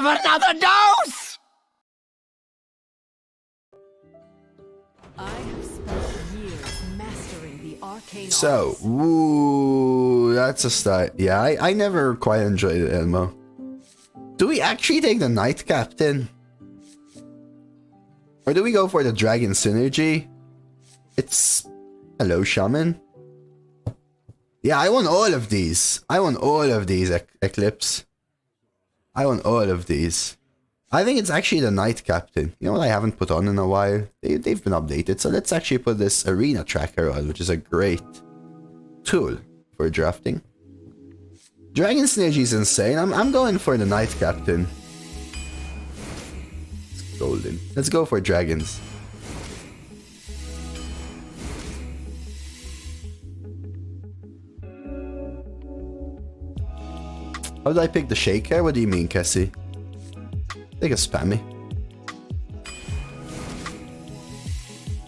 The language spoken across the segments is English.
have another dose? I have spent years mastering the arcane So, arts. ooh, that's a start. Yeah, I never quite enjoyed it, Elmo. Do we actually take the Knight Captain? Or do we go for the Dragon Synergy? It's... Hello, Shaman. Yeah, I want all of these. I want all of these, Eclipse. I want all of these. I think it's actually the Knight Captain. You know what I haven't put on in a while? They've been updated. So let's actually put this Arena Tracker on, which is a great tool for drafting. Dragon Synergy is insane. I'm going for the Knight Captain. It's golden. Let's go for dragons. How did I pick the Shaker? What do you mean, Cassie? Take a spammy.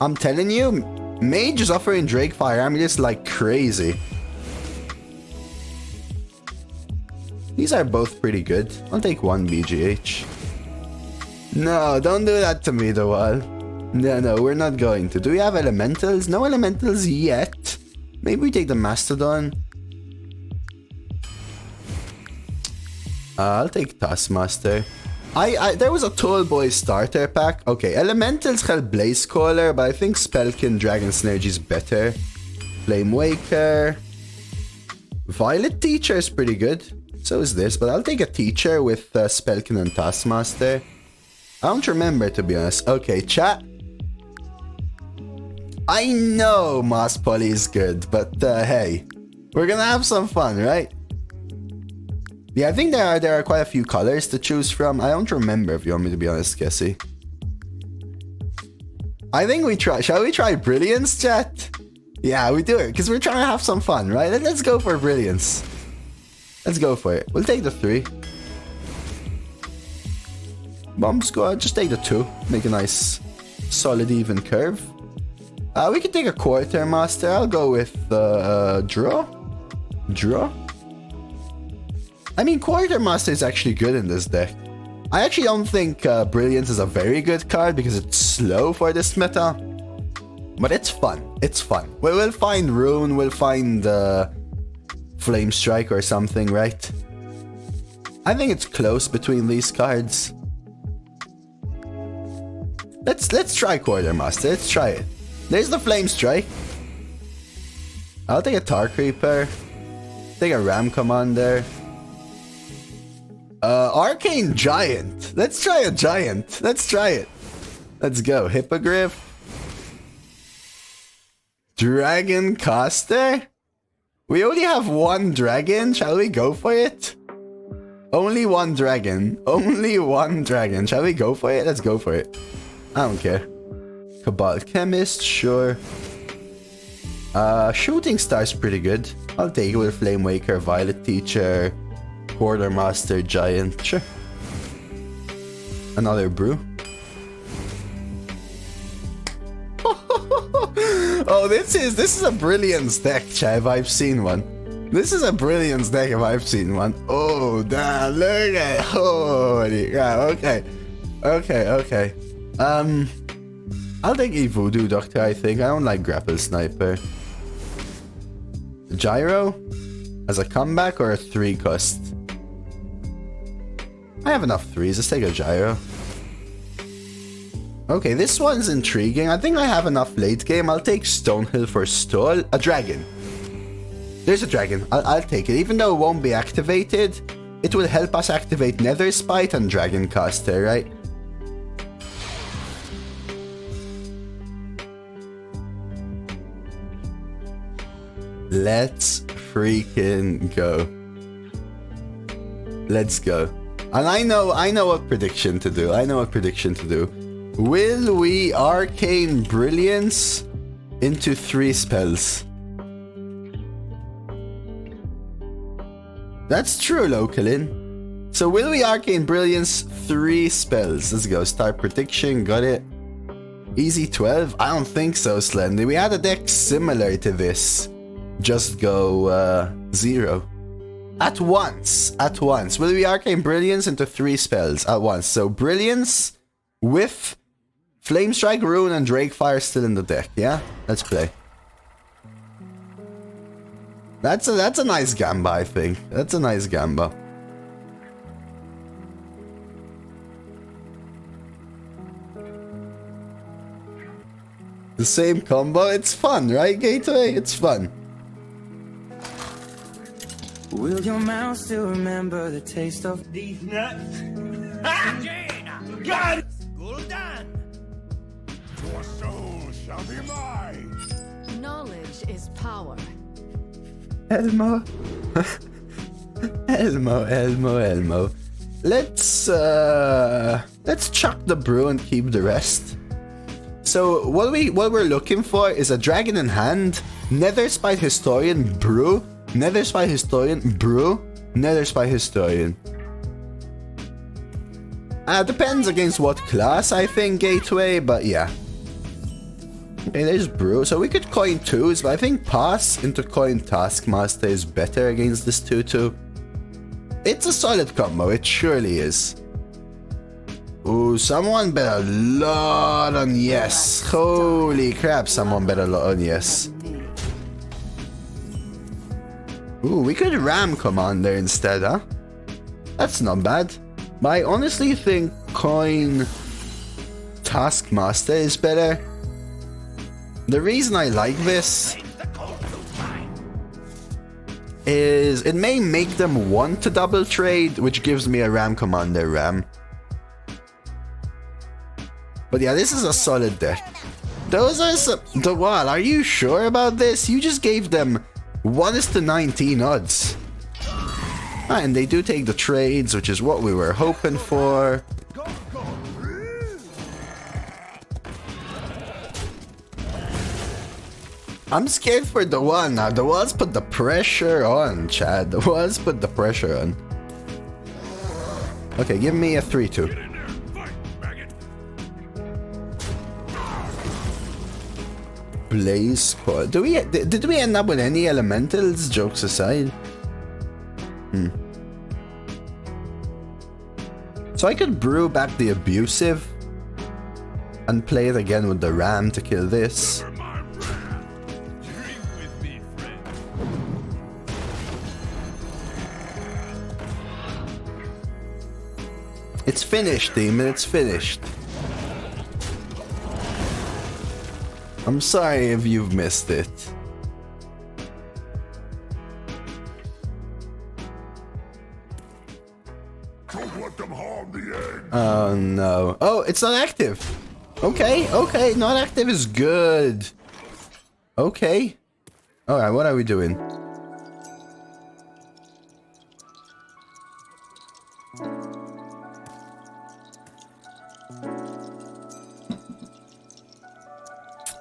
I'm telling you, Mage is offering Drake Fire Amulet like crazy. These are both pretty good. I'll take one BGH. No, don't do that to me, Dawal. No, we're not going to. Do we have elementals? No elementals yet. Maybe we take the Mastodon. I'll take Taskmaster. There was a Tall Boy starter pack. Okay, elementals had Blaze Caller, but I think Spellkin Dragon Synergy is better. Flame Waker. Violet Teacher is pretty good. So is this, but I'll take a Teacher with Spellkin and Taskmaster. I don't remember, to be honest. Okay, chat. I know Moss Poly is good, but hey, we're gonna have some fun, right? Yeah, I think there are quite a few colors to choose from. I don't remember, if you want me to be honest, Cassie. I think we try. Shall we try Brilliance, chat? Yeah, we do it because we're trying to have some fun, right? Let's go for Brilliance. Let's go for it. We'll take the 3. Bomb Squad, just take the 2. Make a nice, solid, even curve. We can take a Quartermaster. I'll go with Draw. Draw. I mean, Quartermaster is actually good in this deck. I actually don't think Brilliance is a very good card because it's slow for this meta. But it's fun. It's fun. We'll find Rune, we'll find Flame Strike or something, right? I think it's close between these cards. Let's try Quartermaster. Let's try it. There's the Flame Strike. I'll take a Tar Creeper. Take a Ram Commander. Arcane Giant. Let's try a Giant. Let's try it. Let's go. Hippogriff. Dragon Caster. We only have one dragon. Shall we go for it? Only one dragon. Only one dragon. Shall we go for it? Let's go for it. I don't care. Cabal Chemist. Sure. Shooting Star's pretty good. I'll take it with Flame Waker, Violet Teacher, Quartermaster, Giant. Sure. Another brew. Oh, this is a Brilliance deck, chat, if I've seen one. This is a Brilliance deck if I've seen one. Oh, damn, look at it. Holy crap. Okay. Okay. I'll take a Voodoo Doctor, I think. I don't like Grapple Sniper. Gyro? As a comeback or a 3 cost? I have enough 3s. Let's take a Gyro. Okay, this one's intriguing. I think I have enough late game. I'll take Stonehill for stall. A dragon. There's a dragon. I'll take it. Even though it won't be activated, it will help us activate Nether Spite and Dragon Caster, right? Let's freaking go. Let's go. And I know what prediction to do. Will we Arcane Brilliance into 3 spells? That's true, Localin. So will we Arcane Brilliance 3 spells? Let's go. Start prediction. Got it. Easy 12? I don't think so, Slendy. We had a deck similar to this. Just go 0. At once. Will be Arcane Brilliance into 3 spells at once. So Brilliance with Flame Strike, Rune, and Drake Fire still in the deck. Yeah, let's play. That's a nice gamba, I think. That's a nice gamba. The same combo. It's fun, right, Gateway? It's fun. Will your mouth still remember the taste of These nuts. Ha! God! Gul'dan! Your soul shall be mine. Knowledge is power. Elmo. Elmo. Let's chuck the brew and keep the rest. So what we're looking for is a dragon in hand, Nether Spite Historian, brew, Nether Spite Historian, brew, Nether Spite Historian. Depends against what class, I think, Gateway, but yeah. Okay, there's brew. So we could coin 2s, but I think pass into coin Taskmaster is better against this 2-2. It's a solid combo, it surely is. Ooh, someone bet a lot on yes. Holy crap, someone bet a lot on yes. Ooh, we could ram Commander instead, huh? That's not bad. But I honestly think coin Taskmaster is better. The reason I like this is it may make them want to double trade, which gives me a ram Commander ram. But yeah, this is a solid deck. Those are some... What? Are you sure about this? You just gave them 1:19 odds. And they do take the trades, which is what we were hoping for. I'm scared for the one now. The walls put the pressure on, Chad. The walls put the pressure on. Okay, give me a 3-2. Blaze Squad. Did we end up with any elementals? Jokes aside. So I could brew back the abusive and play it again with the ram to kill this. It's finished, Demon. It's finished. I'm sorry if you've missed it. Don't let them harm the egg. Oh no. Oh, it's not active. Okay, okay. Not active is good. Okay. Alright, what are we doing?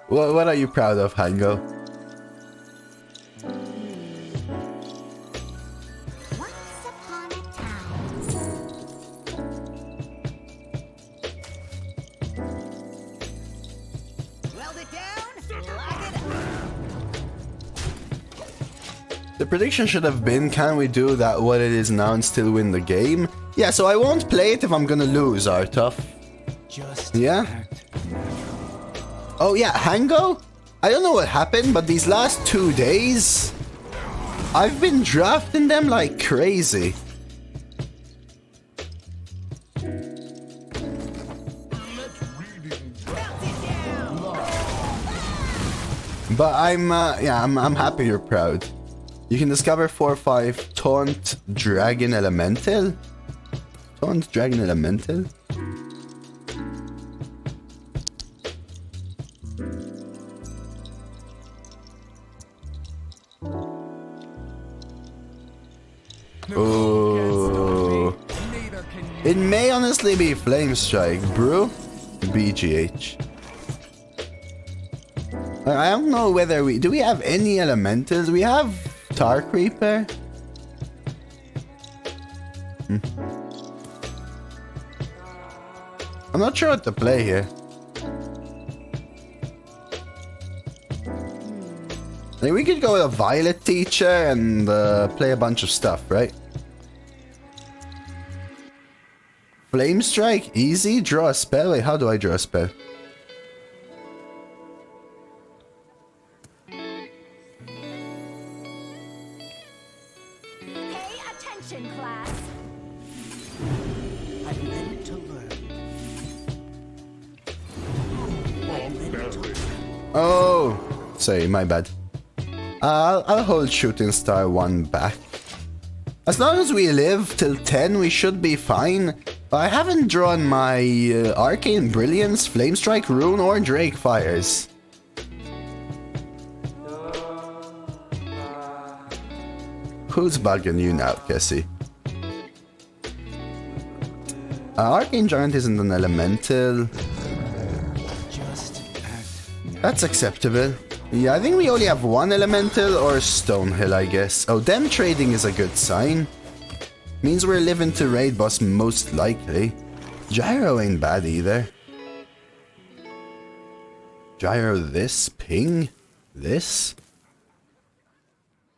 What are you proud of, Hango? Once upon a time. Weld it down, lock it up. The prediction should have been, can we do that what it is now and still win the game? Yeah, so I won't play it if I'm gonna lose, Artoff. Yeah? Oh yeah, Hango? I don't know what happened, but these last 2 days, I've been drafting them like crazy. But I'm happy you're proud. You can discover 4/5 Taunt Dragon Elemental? Taunt Dragon Elemental? Oh, it may honestly be Flame Strike, Brew, BGH. I don't know whether do we have any elementals? We have Tar Creeper. I'm not sure what to play here. Like, we could go with a Violet Teacher and play a bunch of stuff, right? Flame Strike, easy. Draw a spell. Wait, how do I draw a spell? Pay attention, class. I'm meant to learn. Oh, sorry, my bad. I'll hold Shooting Star 1 back. As long as we live till 10, we should be fine. I haven't drawn my Arcane Brilliance, Flame Strike Rune, or Drake Fires. Who's bugging you now, Cassie? Arcane Giant isn't an elemental. That's acceptable. Yeah, I think we only have one elemental or Stonehill, I guess. Oh, them trading is a good sign. Means we're living to raid boss most likely. Gyro ain't bad either. Gyro this, ping, this.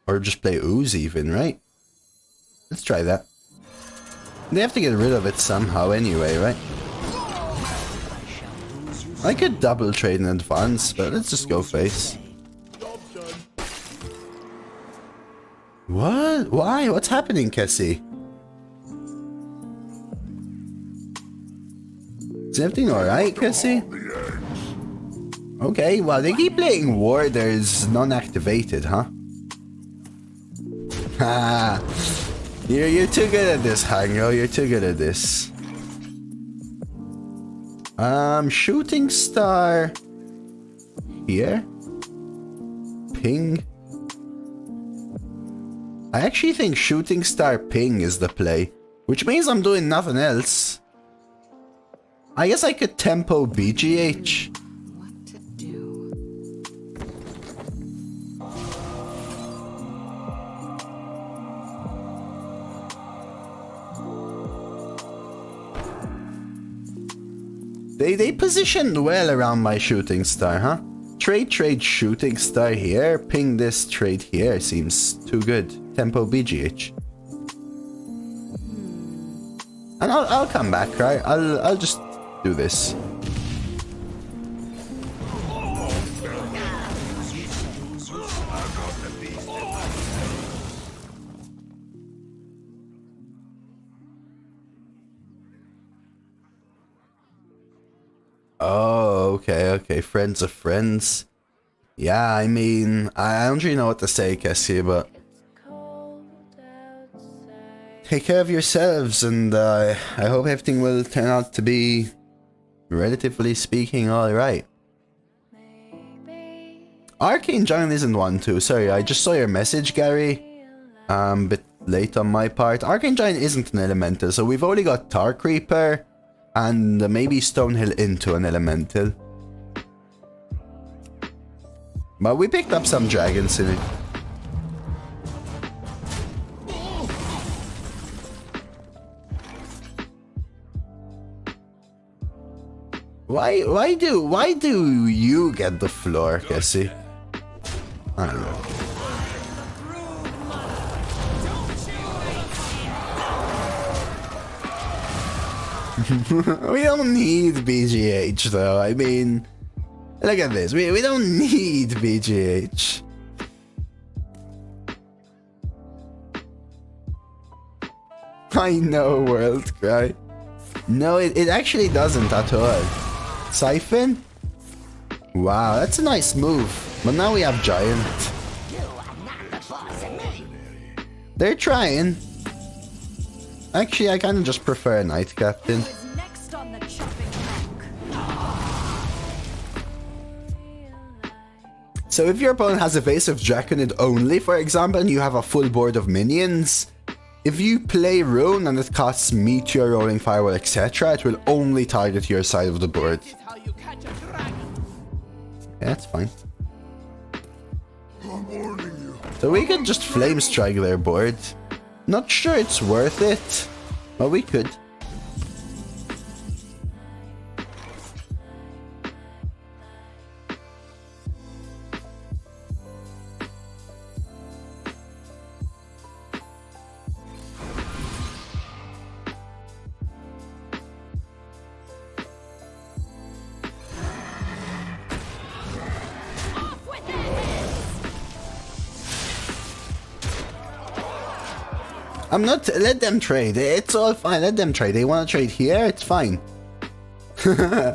Or just play ooze even, right? Let's try that. They have to get rid of it somehow anyway, right? I could double trade in advance, but let's just go face. What? Why? What's happening, Cassie? Is everything alright, Cassie? Okay, well, they keep playing Warders non-activated, huh? Ha! You're too good at this, Hango. You're too good at this. Shooting Star here. Ping. I actually think Shooting Star Ping is the play, which means I'm doing nothing else. I guess I could tempo BGH. What to do? They positioned well around my Shooting Star, huh? Trade Shooting Star here, ping this trade here seems too good. Tempo BGH. And I'll come back, right? I'll just do this. Oh, okay. Friends of friends. Yeah, I mean, I don't really know what to say, Cassie, but take care of yourselves, and I hope everything will turn out to be, relatively speaking, alright. Arcane Giant isn't one too. Sorry, I just saw your message, Gary. Bit late on my part. Arcane Giant isn't an elemental, so we've only got Tar Creeper and maybe Stonehill into an elemental. But we picked up some dragons in it. Why do you get the floor, Cassie? I don't know. We don't need BGH though. I mean, look at this. We don't need BGH. I know, World Cry. No, it actually doesn't at all. Siphon? Wow, that's a nice move. But now we have Giant. They're trying. Actually, I kind of just prefer Knight Captain. Next on the chopping block. So if your opponent has Evasive Draconid only, for example, and you have a full board of minions, if you play Rune and it costs Meteor, Rolling Firewall, etc., it will only target your side of the board. Yeah, that's fine. I'm warning you. So we could just Flame Strike their board. Not sure it's worth it, but we could. I'm not. Let them trade. It's all fine. Let them trade. They want to trade here. It's fine.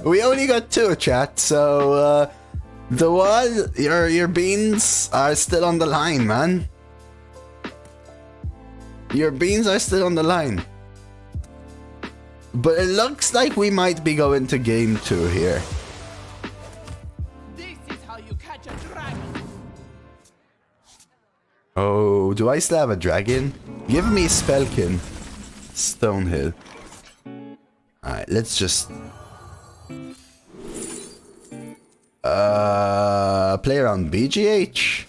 We only got 2, chat. So the one, your beans are still on the line, man. Your beans are still on the line. But it looks like we might be going to game 2 here. This is how you catch a dragon. Oh, do I still have a dragon? Give me Spellkin. Stonehill. Alright, let's just... play around BGH.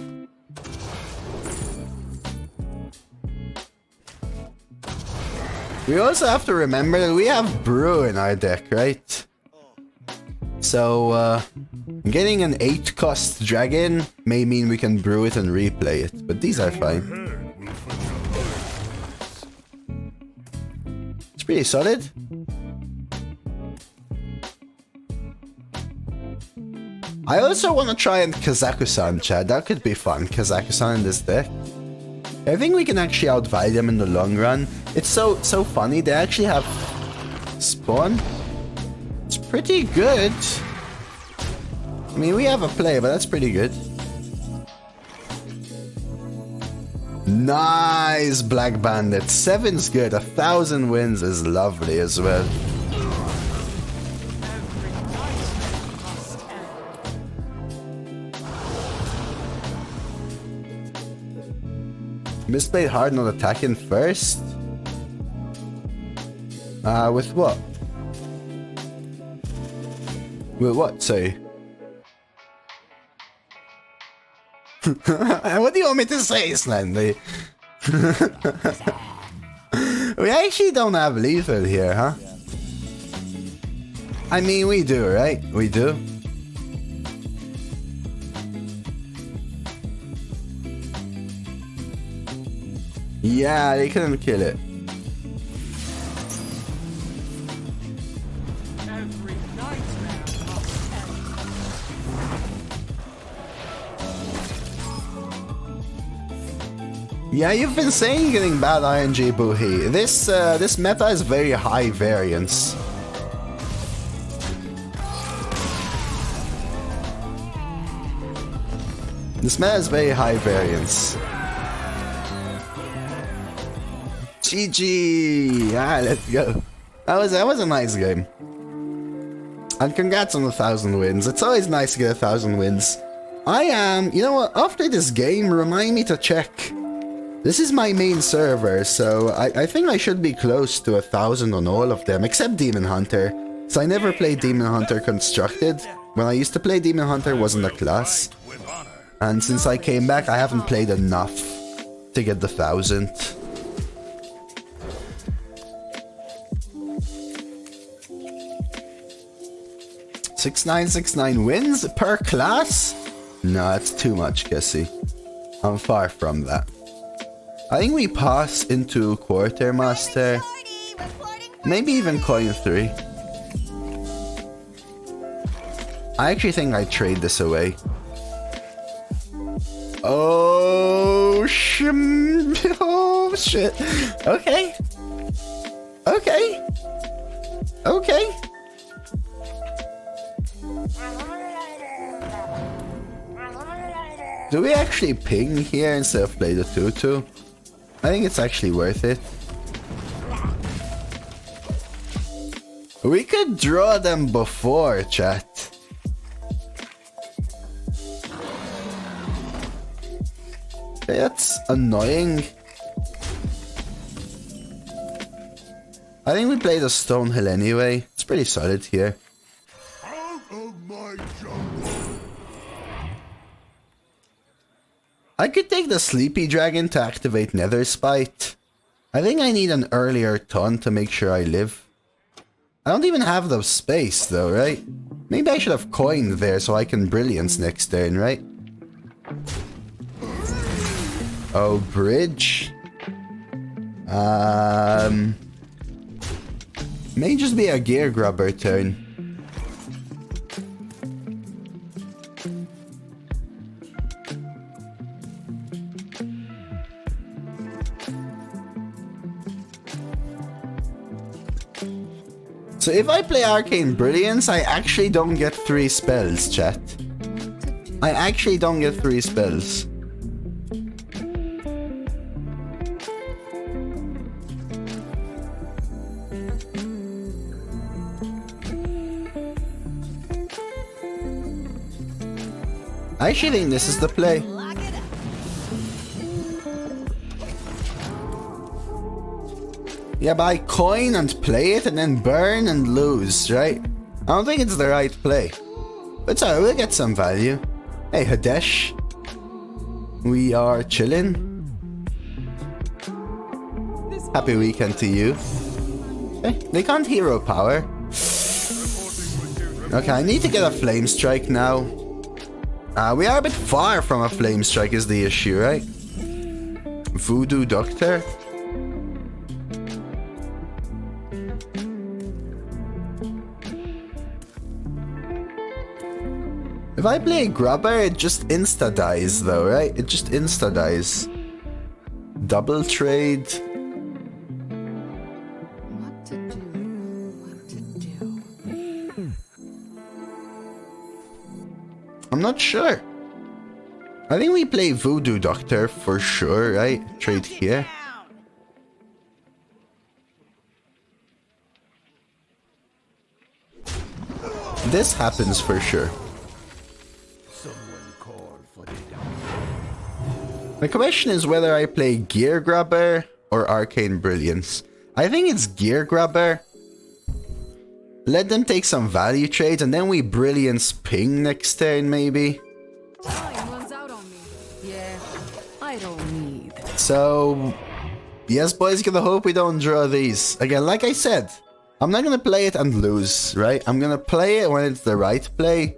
We also have to remember that we have Brew in our deck, right? So, getting an 8 cost dragon may mean we can brew it and replay it, but these are fine. It's pretty solid. I also want to try and Kazakusan, Chad. That could be fun. Kazakusan in this deck. I think we can actually outvalue them in the long run. It's so funny. They actually have spawn. It's pretty good. I mean, we have a play, but that's pretty good. Nice, Black Bandit. 7's good. 1,000 wins is lovely as well. Misplayed hard not attacking first? With what? With what, say? What do you want me to say, Slendy? We actually don't have lethal here, huh? I mean, we do, right? We do. Yeah, they couldn't kill it. Yeah, you've been saying getting bad RNG, Boohee. This meta is very high variance. This meta is very high variance. GG! Ah, let's go. That was a nice game. And congrats on 1,000 wins. It's always nice to get 1,000 wins. I am... You know what? After this game, remind me to check. This is my main server, so I think I should be close to 1,000 on all of them, except Demon Hunter. So I never played Demon Hunter Constructed. When I used to play Demon Hunter, wasn't a class. And since I came back, I haven't played enough to get the 1,000. 6969 wins per class? No, that's too much, Kessie. I'm far from that. I think we pass into Quartermaster. Maybe even Coin 3. I actually think I trade this away. Oh, oh shit. Okay. Okay. Okay. Do we actually ping here instead of play the 2-2? I think it's actually worth it. We could draw them before, chat. That's annoying. I think we play the Stonehill anyway. It's pretty solid here. Out of my jungle. I could take the Sleepy Dragon to activate Nether Spite. I think I need an earlier ton to make sure I live. I don't even have the space though, right? Maybe I should have coined there so I can Brilliance next turn, right? Oh, bridge. May just be a Gear Grubber turn. So if I play Arcane Brilliance, I actually don't get 3 spells, chat. I actually don't get 3 spells. I actually think this is the play. Yeah, but I coin and play it and then burn and lose, right? I don't think it's the right play. But sorry, we'll get some value. Hey, Hadesh. We are chilling. Happy weekend to you. Okay, they can't hero power. Okay, I need to get a flame strike now. We are a bit far from a flame strike is the issue, right? Voodoo Doctor. If I play Grubber, it just insta-dies though, right? It just insta-dies. Double trade. What to do? What to do? I'm not sure. I think we play Voodoo Doctor for sure, right? Trade here. This happens for sure. The question is whether I play Gear Grabber or Arcane Brilliance. I think it's Gear Grabber. Let them take some value trades and then we Brilliance ping next turn maybe. Time runs out on me. Yeah, I don't need. So, yes boys, gonna hope we don't draw these. Again, like I said, I'm not gonna play it and lose, right? I'm gonna play it when it's the right play.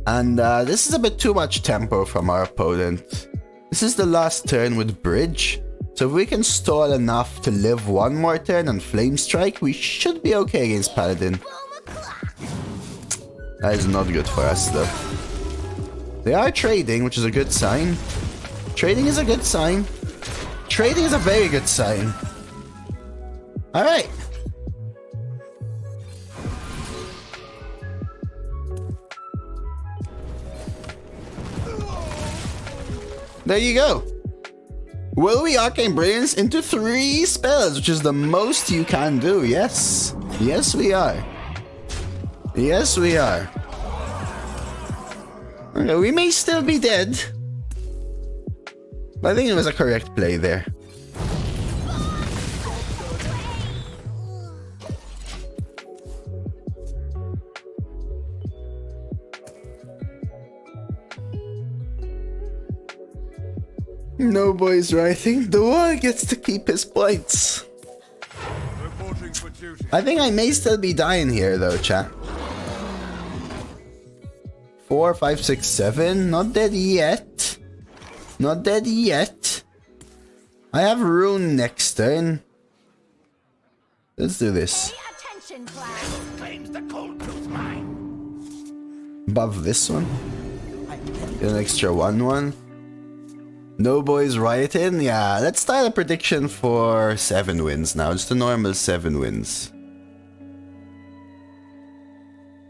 And this is a bit too much tempo from our opponent. This is the last turn with Bridge. So if we can stall enough to live one more turn and Flame Strike, we should be okay against Paladin. That is not good for us though. They are trading, which is a good sign. Trading is a good sign. Trading is a very good sign. Alright. There you go. Will we Arcane Brilliance into 3 spells, which is the most you can do, yes. Yes, we are. Yes, we are. Okay, we may still be dead. But I think it was a correct play there. No boys writing. The one gets to keep his points. I think I may still be dying here though, chat. 4, 5, 6, 7. Not dead yet. Not dead yet. I have Rune next turn. Let's do this. Attention, class. Claims the cold tooth mine. Above this one. Get an extra 1/1. No boys rioting? Yeah, let's start a prediction for 7 wins now. Just a normal 7 wins.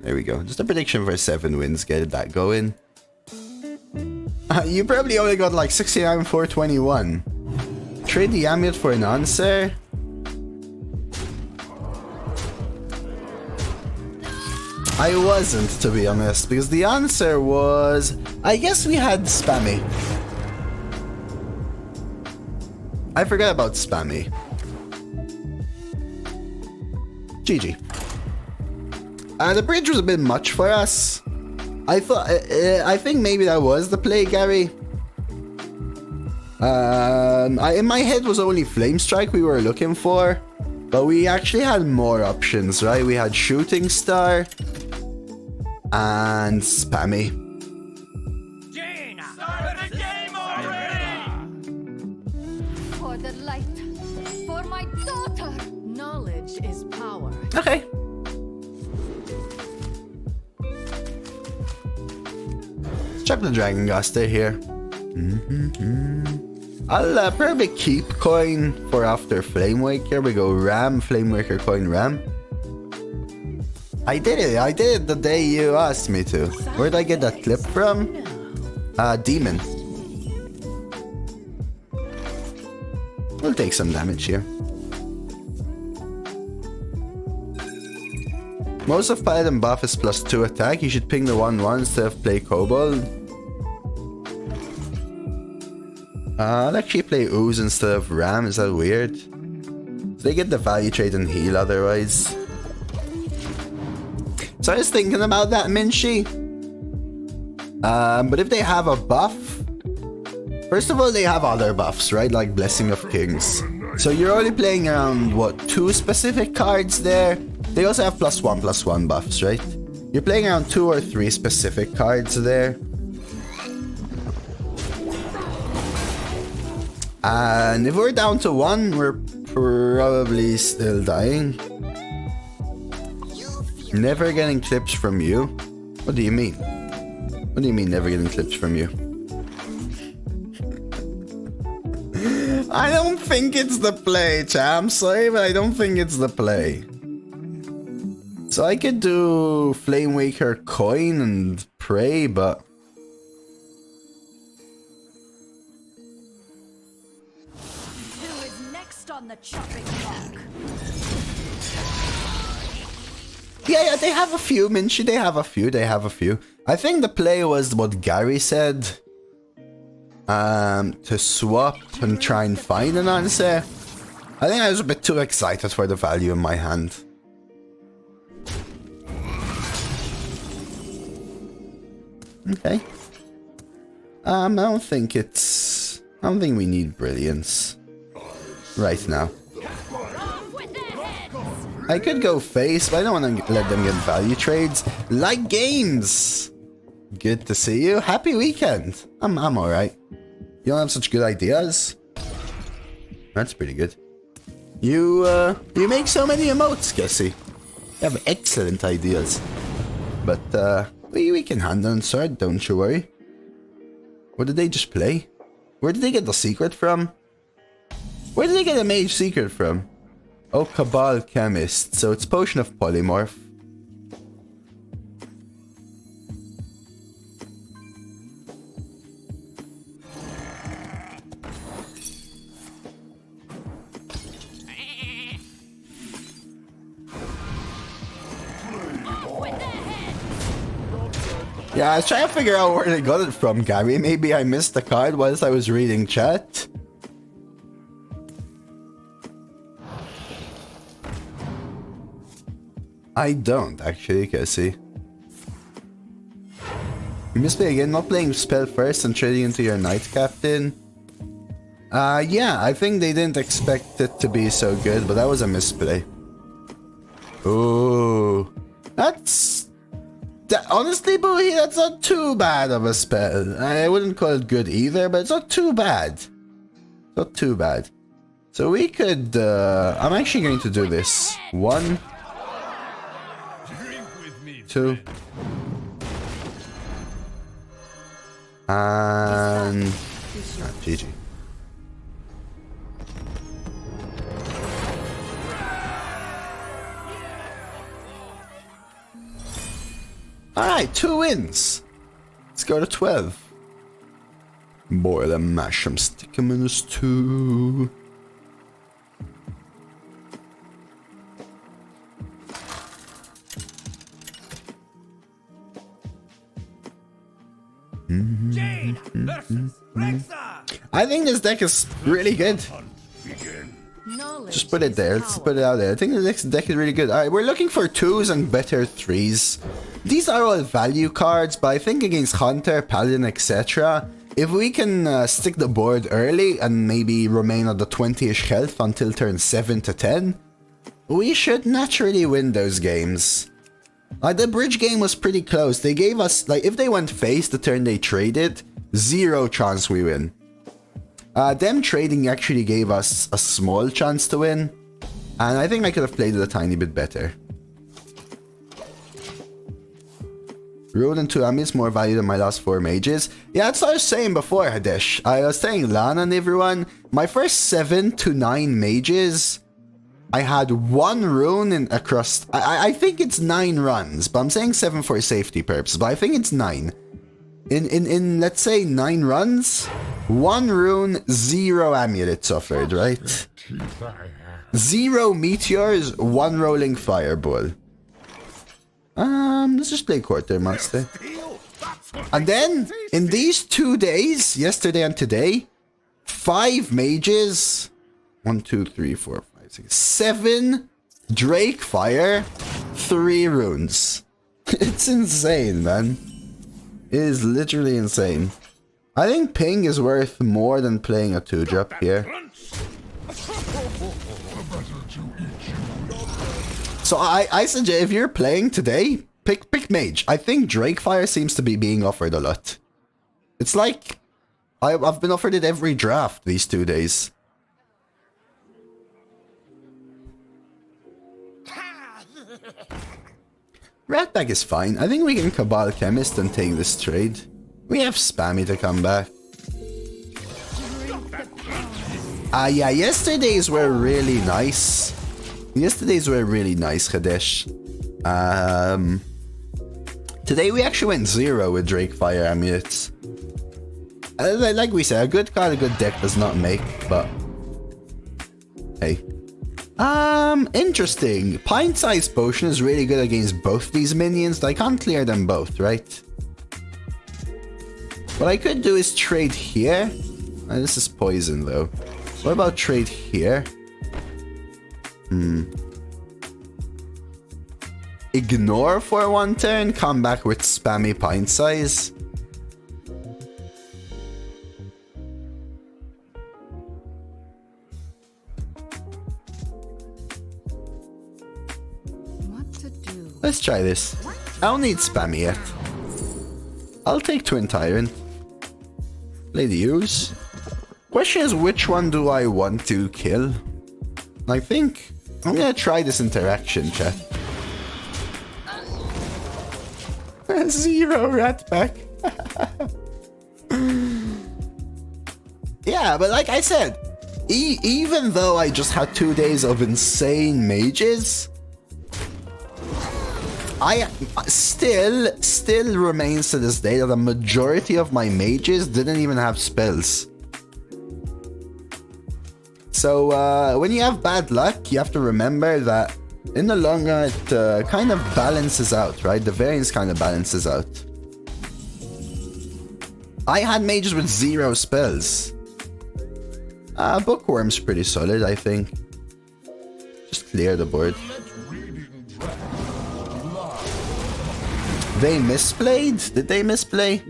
There we go. Just a prediction for 7 wins. Get that going. You probably only got like 69, 421. Trade the amulet for an answer. I wasn't, to be honest, because the answer was... I guess we had Spammy. I forgot about Spammy. GG. The bridge was a bit much for us. I think maybe that was the play, Gary. In my head was only Flame Strike we were looking for, but we actually had more options, right? We had Shooting Star and Spammy. Gina, start the game already! For the light, for my daughter. Knowledge is power. Okay. Let's check the Dragon Gaster here. I'll probably keep coin for after Flame Wake. Here we go. Ram, Flame Waker, coin, Ram. I did it. I did it the day you asked me to. Where'd I get that clip from? Demon. We'll take some damage here. Most of Paladin buff is +2 attack. You should ping the 1/1 instead of play Kobold. I'll actually play Ooze instead of Ram. Is that weird? So they get the value trade and heal otherwise. So I was thinking about that, Minshi. But if they have a buff... First of all, they have other buffs, right? Like Blessing of Kings. So you're only playing around, what, 2 specific cards there? They also have +1/+1 buffs, right? You're playing around 2 or 3 specific cards there. And if we're down to 1, we're probably still dying. Never getting clips from you? What do you mean? What do you mean never getting clips from you? I don't think it's the play, champ. Sorry, but I don't think it's the play. So I could do Flame Waker Coin and pray, but... Who is next on the chopping block? Yeah, they have a few, Minchi. They have a few. I think the play was what Gary said. To swap and try and find an answer. I think I was a bit too excited for the value in my hand. Okay. I don't think we need Brilliance right now. I could go face, but I don't want to let them get value trades. Like games! Good to see you. Happy weekend. I'm alright. You don't have such good ideas? That's pretty good. You make so many emotes, Cassie. You have excellent ideas. But, we can handle on sword, don't you worry. What did they just play? Where did they get the secret from? Where did they get a mage secret from? Oh, Cabal Chemist. So it's Potion of Polymorph. Yeah, I was trying to figure out where they got it from, Gary. Maybe I missed the card whilst I was reading chat. I don't, actually, Cassie. You missed me again, not playing spell first and trading into your Knight Captain. Yeah, I think they didn't expect it to be so good, but that was a misplay. Ooh. Honestly, Boohie, that's not too bad of a spell. I wouldn't call it good either, but it's not too bad. Not too bad. So we could... I'm actually going to do this. 1... 2... and... GG. Alright, 2 wins. Let's go to 12. Boil and mash them, stick them in this 2. Jade versus Rexa. I think this deck is really good. Just put it there. Let's put it out there. I think the next deck is really good. Alright, we're looking for 2s and better 3s. These are all value cards, but I think against Hunter, Paladin, etc., if we can stick the board early and maybe remain at the 20-ish health until turn 7 to 10, we should naturally win those games. The bridge game was pretty close. They gave us, like, if they went face the turn they traded, 0 chance we win. Them trading actually gave us a small chance to win, and I think I could have played it a tiny bit better. Road and 2 Amis more value than my last 4 mages. Yeah, that's what I was saying before, Hadesh. I was telling Lana and everyone, my first 7 to 9 mages I had 1 rune in across. I think it's 9 runs, but I'm saying 7 for safety purposes. But I think it's 9. In let's say 9 runs, 1 rune, 0 amulets offered, right? 0 meteors, 1 rolling fireball. Let's just play Quartermaster. And then in these 2 days, yesterday and today, 5 mages, 1, 2, 3, 4, 5, 6, 7 Drake Fire, 3 runes. It's insane, man. It is literally insane. I think ping is worth more than playing a 2-drop here. So I suggest if you're playing today, pick Mage. I think Drake Fire seems to be being offered a lot. It's like I've been offered it every draft these 2 days. Ratback is fine. I think we can Cabal Chemist and take this trade. We have Spammy to come back. Yeah, yesterdays were really nice. Yesterday's were really nice, Kadesh. Today we actually went 0 with Drake Fire Amulets. Like we said, a good card, a good deck does not make, but hey. Interesting. Pint-sized potion is really good against both these minions. I can't clear them both, right? What I could do is trade here. This is poison though. What about trade here? Ignore for 1 turn, come back with spammy pint size. What to do? Let's try this. I don't need spammy yet. I'll take Twin Tyrant. Play the use. Question is, which one do I want to kill? I think I'm gonna try this interaction, chat. 0 Ratback. Yeah, but like I said, even though I just had 2 days of insane mages, I still remains to this day that the majority of my mages didn't even have spells. So when you have bad luck, you have to remember that in the long run it kind of balances out, right? The variance kind of balances out. I had mages with 0 spells. Bookworm's pretty solid, I think. Just clear the board. They misplayed? Did they misplay?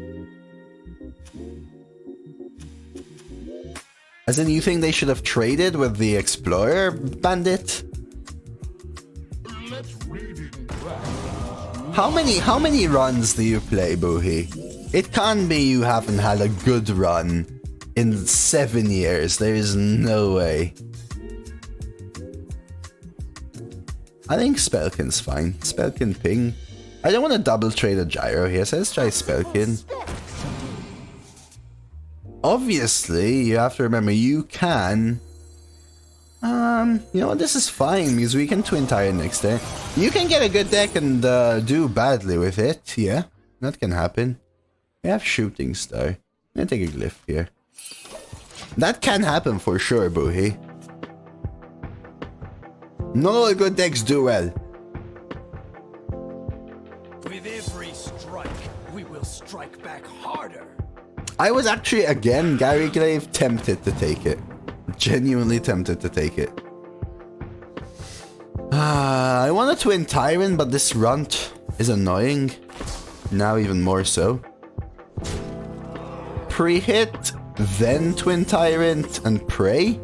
As in, you think they should have traded with the Explorer Bandit? How many runs do you play, Boohie? It can't be you haven't had a good run in 7 years. There is no way. I think Spellkin's fine. Spellkin ping. I don't want to double trade a gyro here, so let's try Spellkin. Obviously, you have to remember you can. You know what? This is fine because we can Twin Tyrant next turn. You can get a good deck and do badly with it. Yeah, that can happen. We have Shooting Star. I'm gonna take a glyph here. That can happen for sure, Boohie. Not all good decks do well. With every strike, we will strike back harder. I was actually, again, Gary Glaive, tempted to take it. Genuinely tempted to take it. I want a Twin Tyrant, but this runt is annoying. Now even more so. Pre-hit, then Twin Tyrant, and pray.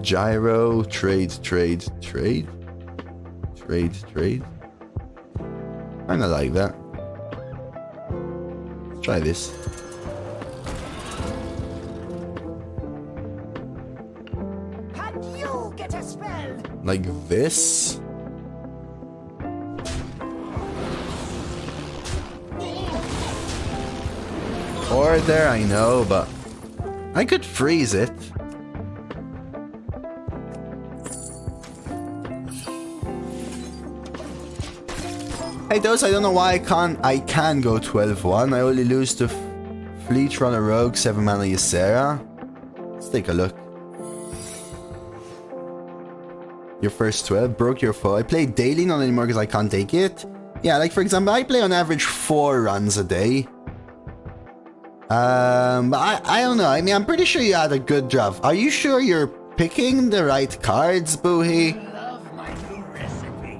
Gyro, trade. Kinda like that. Try this. Can you get a spell? Like this. Order, I know, but I could freeze it. Hey, Dose, I don't know why I can go 12-1. I only lose to Fleet Runner Rogue, 7 mana Ysera. Let's take a look. Your first 12 broke your foe. I play daily, not anymore because I can't take it. Yeah, like for example, I play on average 4 runs a day. But I don't know. I mean, I'm pretty sure you had a good draft. Are you sure you're picking the right cards, Boohee? Love my new recipe.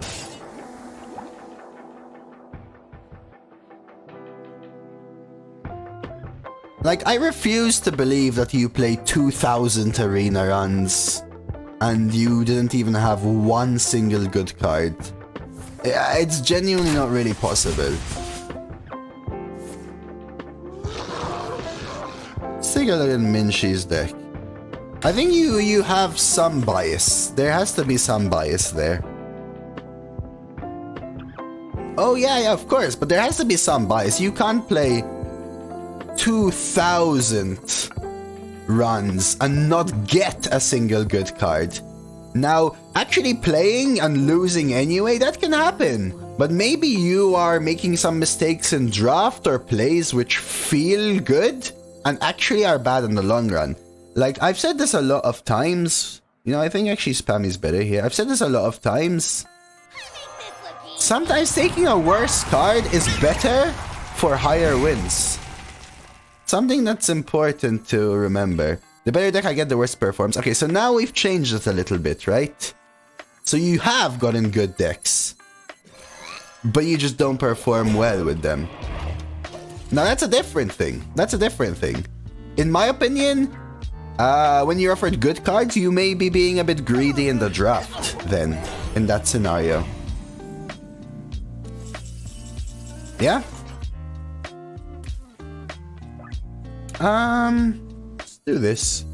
Like, I refuse to believe that you play 2,000 arena runs and you didn't even have one single good card. It's genuinely not really possible. Let's take a look at Minshee's deck. I think you have some bias. There has to be some bias there. Oh yeah, of course, but there has to be some bias. You can't play 2,000 runs and not get a single good card. Now, actually playing and losing anyway, that can happen. But maybe you are making some mistakes in draft or plays which feel good and actually are bad in the long run. Like, I've said this a lot of times. You know, I think actually spam is better here. I've said this a lot of times. Sometimes taking a worse card is better for higher wins. Something that's important to remember. The better deck I get, the worse it performs. Okay, so now we've changed it a little bit, right? So you have gotten good decks, but you just don't perform well with them. Now that's a different thing. That's a different thing. In my opinion, when you're offered good cards, you may be being a bit greedy in the draft then, in that scenario. Yeah? Let's do this.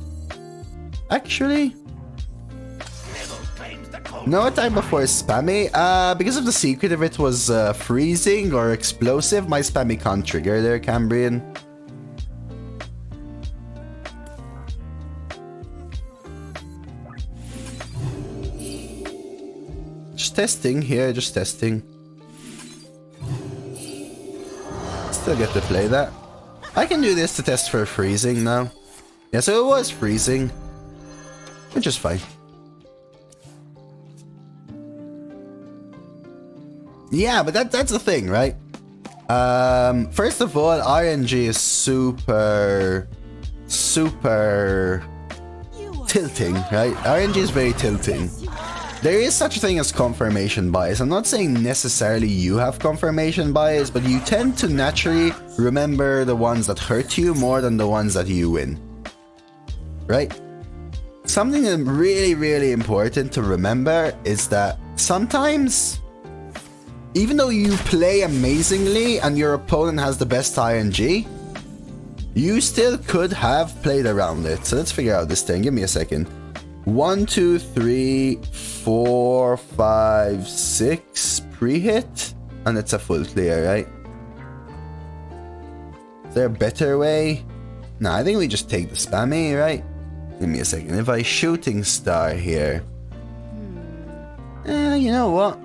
Actually, no attack before spammy. Because of the secret, if it was freezing or explosive, my spammy can't trigger there, Cambrian. Just testing here, just testing. Still get to play that. I can do this to test for freezing now. Yeah, so it was freezing, which is fine. Yeah, but that's the thing, right? First of all, RNG is super tilting, right? RNG is very tilting. There is such a thing as confirmation bias. I'm not saying necessarily you have confirmation bias, but you tend to naturally remember the ones that hurt you more than the ones that you win. Right? Something that's really, really important to remember is that sometimes, even though you play amazingly and your opponent has the best RNG, you still could have played around it. So let's figure out this thing. Give me a second. 1, 2, 3, 4, 5, 6 pre-hit, and it's a full clear, right? Is there a better way? Nah, I think we just take the spammy, right? Give me a second. If I shooting star here, you know what?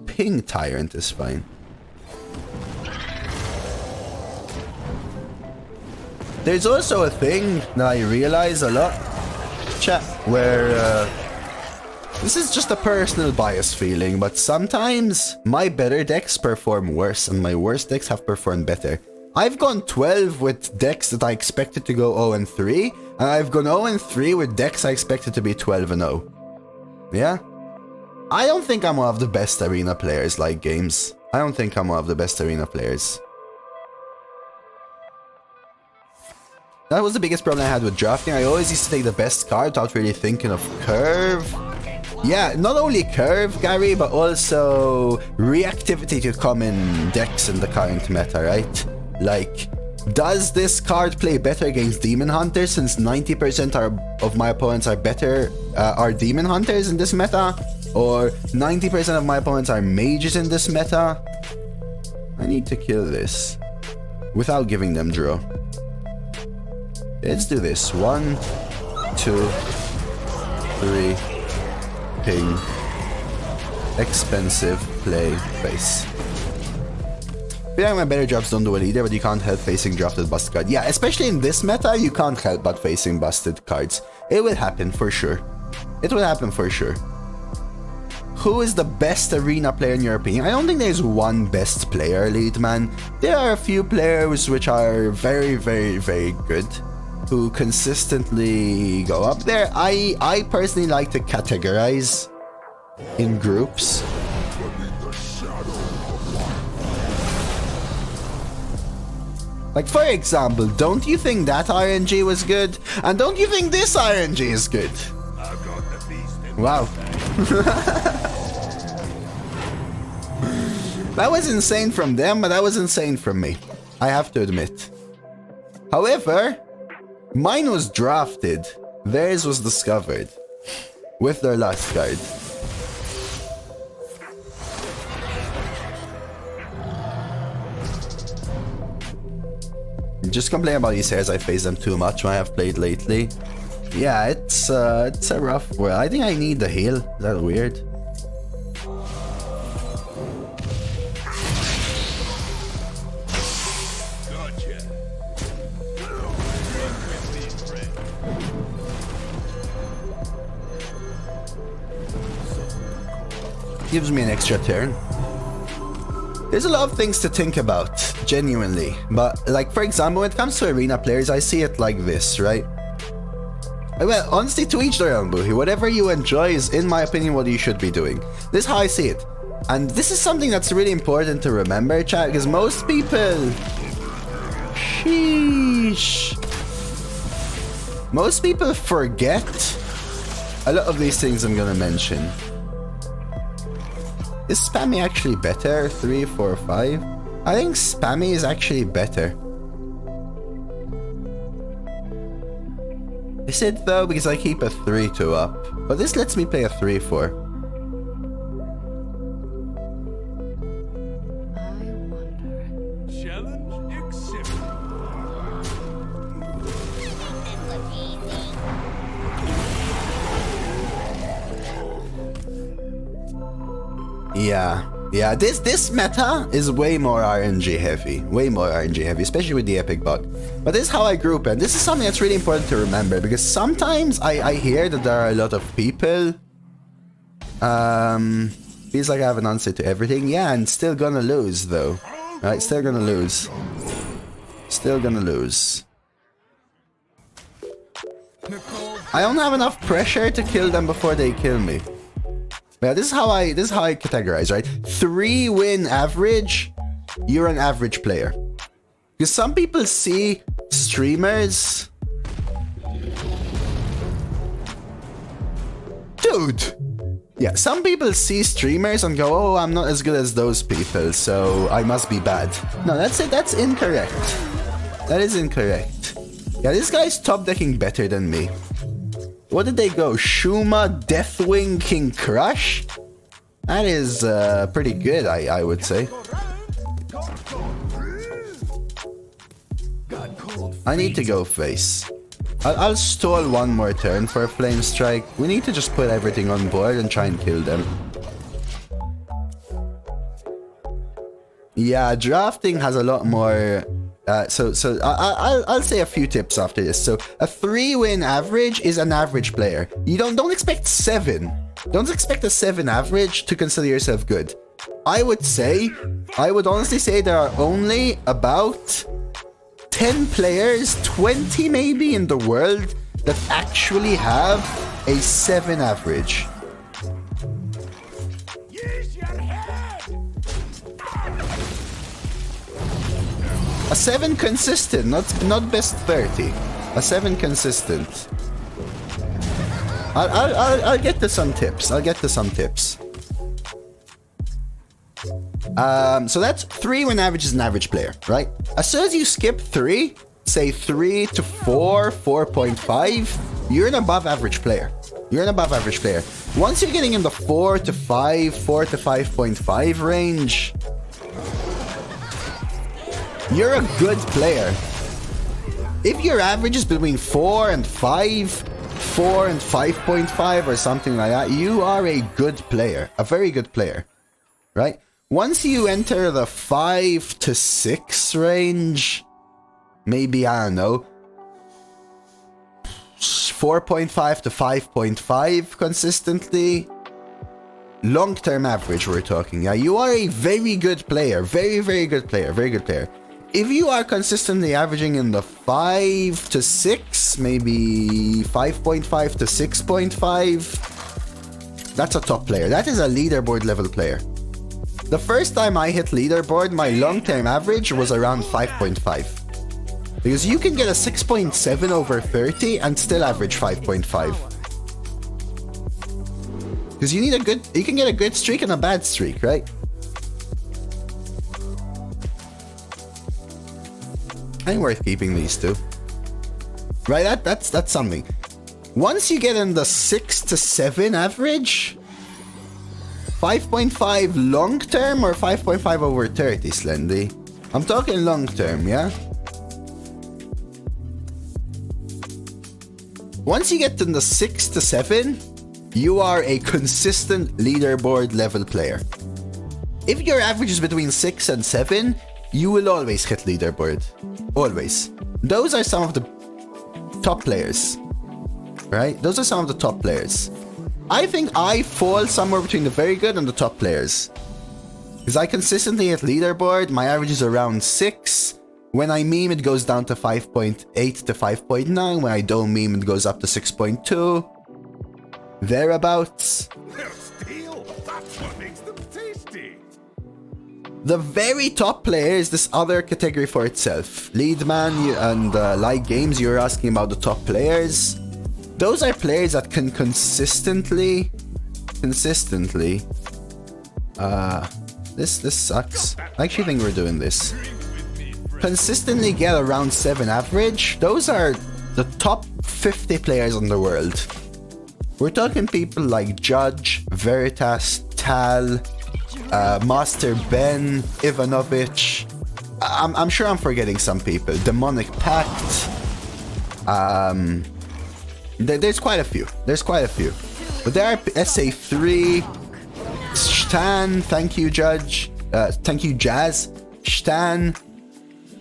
Ping Tyrant is fine. There's also a thing that I realize a lot, chat, where this is just a personal bias feeling, but sometimes my better decks perform worse and my worst decks have performed better. I've gone 12 with decks that I expected to go 0-3, and I've gone 0-3 with decks I expected to be 12-0. Yeah? I don't think I'm one of the best arena players like games. I don't think I'm one of the best arena players. That was the biggest problem I had with drafting. I always used to take the best card without really thinking of curve. Yeah, not only curve, Gary, but also reactivity to common decks in the current meta, right? Like, does this card play better against Demon Hunters since 90% of my opponents are Demon Hunters in this meta? Or 90% of my opponents are Mages in this meta? I need to kill this without giving them draw. Let's do this. 1, 2, 3, ping. expensive play face. I feel like my better drops don't do it either, but you can't help facing drafted busted card. Yeah, especially in this meta, you can't help but facing busted cards. It will happen for sure. It will happen for sure. Who is the best arena player in your opinion? I don't think there's one best player, Elite Man. There are a few players which are very, very, very good, who consistently go up there. I personally like to categorize in groups. Like, for example, don't you think that RNG was good? And don't you think this RNG is good? Wow. That was insane from them, but that was insane from me. I have to admit. However, mine was drafted. Theirs was discovered. With their last card. Just complain about these hairs, I face them too much when I have played lately. Yeah, it's a rough world. I think I need the heal. Is that weird? Gives me an extra turn. There's a lot of things to think about, genuinely. But, like, for example, when it comes to arena players, I see it like this, right? Well, honestly, to each their own, Boohie. Whatever you enjoy is, in my opinion, what you should be doing. This is how I see it. And this is something that's really important to remember, chat, because most people... Sheesh. Most people forget a lot of these things I'm gonna mention. Is Spammy actually better? 3, 4, 5? I think Spammy is actually better. Is it though? Because I keep a 3-2 up. But this lets me play a 3-4. Challenge accepted. Yeah, this meta is way more RNG heavy. Way more RNG heavy, especially with the epic bug. But this is how I group, and this is something that's really important to remember, because sometimes I hear that there are a lot of people... feels like I have an answer to everything. Yeah, and still gonna lose, though. Right, still gonna lose. Still gonna lose. I don't have enough pressure to kill them before they kill me. Yeah, this is how I categorize, right? 3-win average, you're an average player. Because some people see streamers... Dude! Yeah, some people see streamers and go, oh, I'm not as good as those people, so I must be bad. No, that's it. That's incorrect. That is incorrect. Yeah, this guy's top decking better than me. What did they go? Shuma, Deathwing, King Crush? That is pretty good, I would say. I need to go face. I'll stall one more turn for a Flame Strike. We need to just put everything on board and try and kill them. Yeah, drafting has a lot more... I'll say a few tips after this. So a 3-win average is an average player. You don't expect 7. Don't expect a 7 average to consider yourself good. I would honestly say there are only about 10 players, 20 maybe in the world that actually have a 7 average. A 7 consistent, not best 30. A 7 consistent. I'll get to some tips. So that's 3-win average is an average player, right? As soon as you skip 3, say 3 to 4, 4.5, you're an above average player. Once you're getting in the 4 to 5, 4 to 5.5 range, you're a good player. If your average is between 4 and 5, 4 and 5.5 or something like that, you are a good player. A very good player. Right? Once you enter the 5 to 6 range, maybe, I don't know, 4.5 to 5.5 consistently, long-term average we're talking, yeah, you are a very good player, very good player, very good player. If you are consistently averaging in the 5 to 6, maybe 5.5 to 6.5, that's a top player. That is a leaderboard level player. The first time I hit leaderboard, my long-term average was around 5.5. Because you can get a 6.7 over 30 and still average 5.5. Because you can get a good streak and a bad streak, right? Ain't worth keeping these two. Right, that's something. Once you get in the 6 to 7 average, 5.5 long term or 5.5 over 30, Slendy? I'm talking long term, yeah? Once you get in the 6 to 7, you are a consistent leaderboard level player. If your average is between 6 and 7, you will always hit leaderboard. Always. Those are some of the top players. Right? Those are some of the top players. I think I fall somewhere between the very good and the top players. Because I consistently hit leaderboard, my average is around 6. When I meme, it goes down to 5.8 to 5.9. When I don't meme, it goes up to 6.2. Thereabouts. They're steel. That's what makes them tasty. The very top player is this other category for itself. Leadman and Light Games, you're asking about the top players. Those are players that can consistently, this sucks. I actually think we're doing this. Consistently get around 7 average. Those are the top 50 players in the world. We're talking people like Judge, Veritas, Tal, Master Ben, Ivanovic. I'm sure I'm forgetting some people. Demonic Pact. There's quite a few. But there are SA3, Stan, thank you, Judge. Thank you, Jazz. Stan.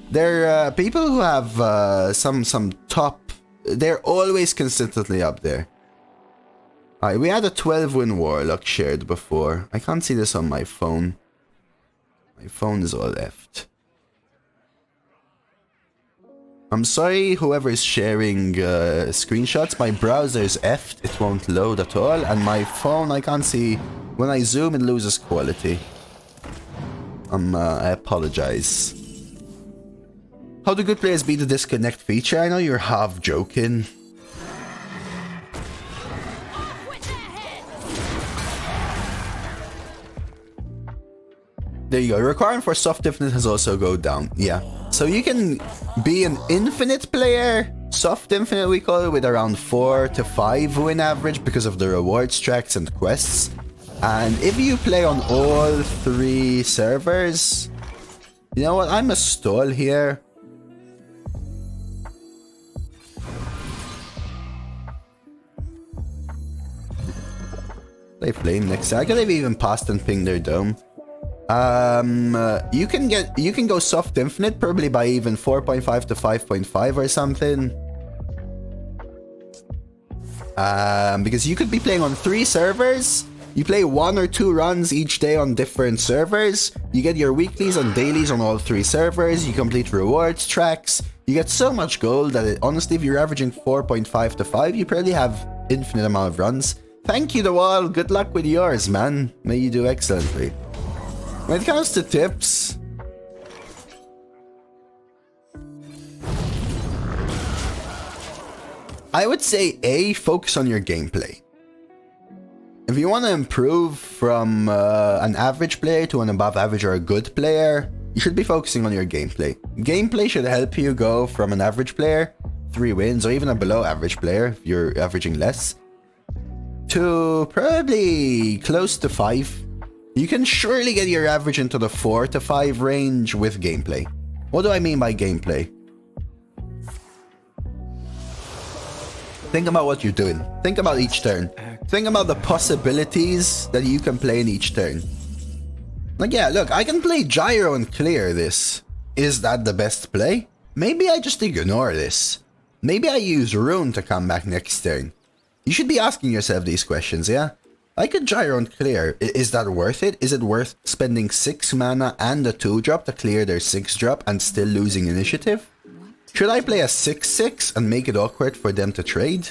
They're people who have some top. They're always consistently up there. Alright, we had a 12-win Warlock shared before. I can't see this on my phone. My phone is all left. I'm sorry, whoever is sharing screenshots. My browser is effed. It won't load at all. And my phone, I can't see. When I zoom, it loses quality. I apologize. How do good players beat the disconnect feature? I know you're half joking. There you go. Requirement for soft infinite has also go down. Yeah. So you can be an infinite player, soft infinite we call it, with around 4 to 5 win average because of the rewards tracks and quests. And if you play on all 3 servers, you know what? I'm a stall here. Play flame next. I could have even passed and pinged their dome. You can go soft infinite probably by even 4.5 to 5.5 or something. Because you could be playing on 3 servers. You play 1 or 2 runs each day on different servers. You get your weeklies and dailies on all 3 servers. You complete rewards tracks. You get so much gold that honestly, if you're averaging 4.5 to 5, you probably have infinite amount of runs. Thank you, The Wall. Good luck with yours, man. May you do excellently. When it comes to tips, I would say A, focus on your gameplay. If you want to improve from an average player to an above average or a good player, you should be focusing on your gameplay. Gameplay should help you go from an average player, 3 wins, or even a below average player if you're averaging less, to probably close to 5. You can surely get your average into the 4 to 5 range with gameplay. What do I mean by gameplay? Think about what you're doing. Think about each turn. Think about the possibilities that you can play in each turn. Like, yeah, look, I can play Gyro and clear this. Is that the best play? Maybe I just ignore this. Maybe I use Rune to come back next turn. You should be asking yourself these questions, yeah? I could Gyro and clear. Is that worth it? Is it worth spending 6 mana and a 2-drop to clear their 6-drop and still losing initiative? Should I play a 6-6 and make it awkward for them to trade?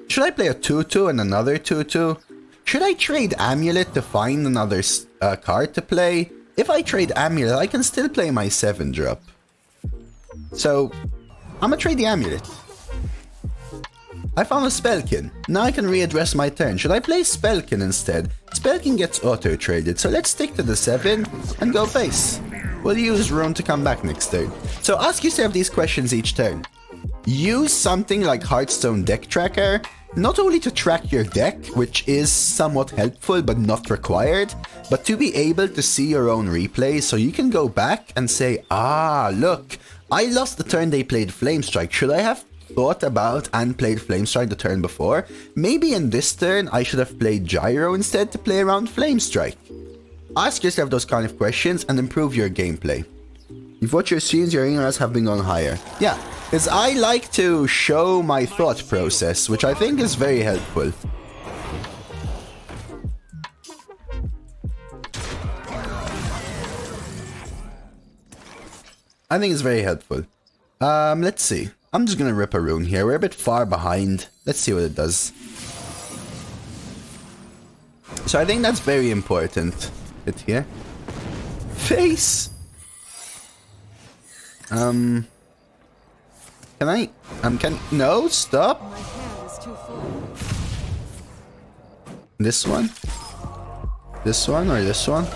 Should I play a 2-2 and another 2-2? Should I trade Amulet to find another card to play? If I trade Amulet, I can still play my 7-drop. So, I'm gonna trade the Amulet. I found a Spellkin. Now I can readdress my turn. Should I play Spellkin instead? Spellkin gets auto-traded, so let's stick to the 7 and go face. We'll use Rune to come back next turn. So ask yourself these questions each turn. Use something like Hearthstone Deck Tracker, not only to track your deck, which is somewhat helpful but not required, but to be able to see your own replays so you can go back and say, ah, look, I lost the turn they played Flamestrike. Should I have thought about and played Flamestrike the turn before? Maybe in this turn I should have played Gyro instead to play around Flamestrike. Ask yourself those kind of questions and improve your gameplay. You've watched your streams, your arenas have been going higher. Yeah, because I like to show my thought process, which I think is very helpful. I think it's very helpful. Let's see. I'm just gonna rip a rune here. We're a bit far behind. Let's see what it does. So I think that's very important. Hit here. Face! Can I? No, stop! My hand is too full. This one? This one or this one?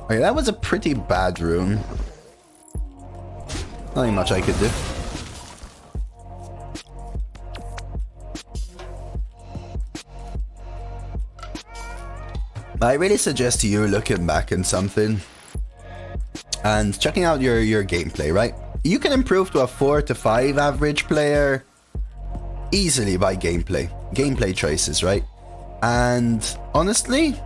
Okay, that was a pretty bad rune. Nothing much I could do. I really suggest you looking back in something and checking out your gameplay, right? You can improve to a 4 to 5 average player easily by gameplay choices, right? And honestly,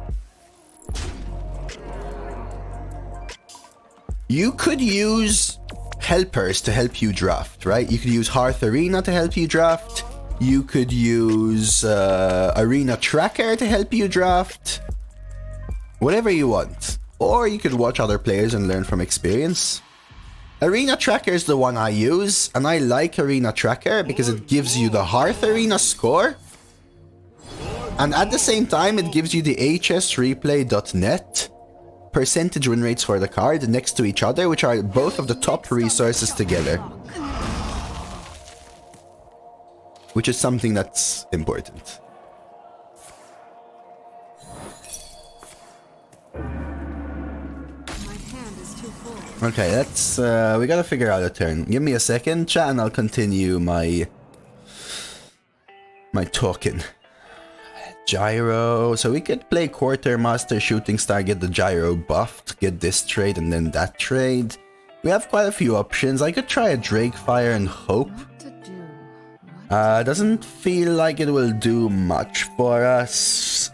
you could use helpers to help you draft, right? You could use Hearth Arena to help you draft. You could use Arena Tracker to help you draft. Whatever you want. Or you could watch other players and learn from experience. Arena Tracker is the one I use, and I like Arena Tracker because it gives you the Hearth Arena score, and at the same time it gives you the hsreplay.net percentage win rates for the card next to each other, which are both of the top resources together. Which is something that's important. Okay, let's, we gotta figure out a turn. Give me a second, chat, and I'll continue my talking. Gyro, so we could play Quartermaster, Shooting Star, get the Gyro buffed, get this trade and then that trade. We have quite a few options. I could try a Drakefire and hope. Doesn't feel like it will do much for us.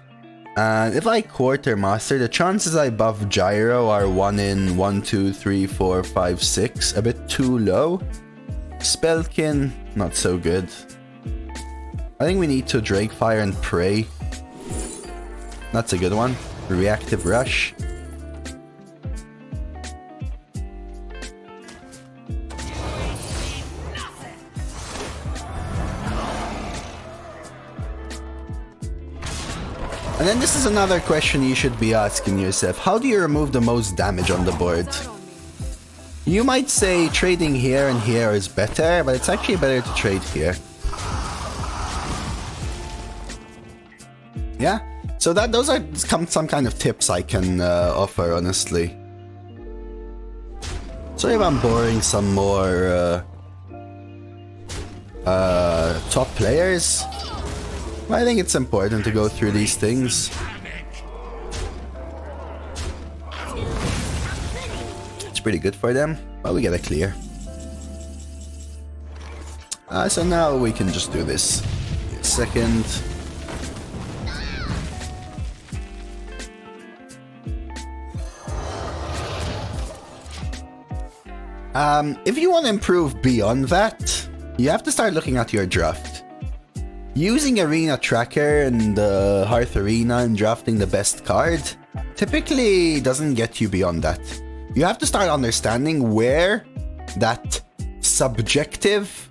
And if I Quartermaster, the chances I buff Gyro are 1 in 1, 2, 3, 4, 5, 6. A bit too low. Spellkin, not so good. I think we need to Drakefire and Pray. That's a good one. Reactive Rush. And then this is another question you should be asking yourself. How do you remove the most damage on the board? You might say trading here and here is better, but it's actually better to trade here. Yeah? So those are some kind of tips I can offer, honestly. Sorry if I'm boring some more top players. I think it's important to go through these things. It's pretty good for them, but we get a clear. So now we can just do this. Second. If you want to improve beyond that, you have to start looking at your draft. Using Arena Tracker and the Hearth Arena and drafting the best card typically doesn't get you beyond that. You have to start understanding where that subjective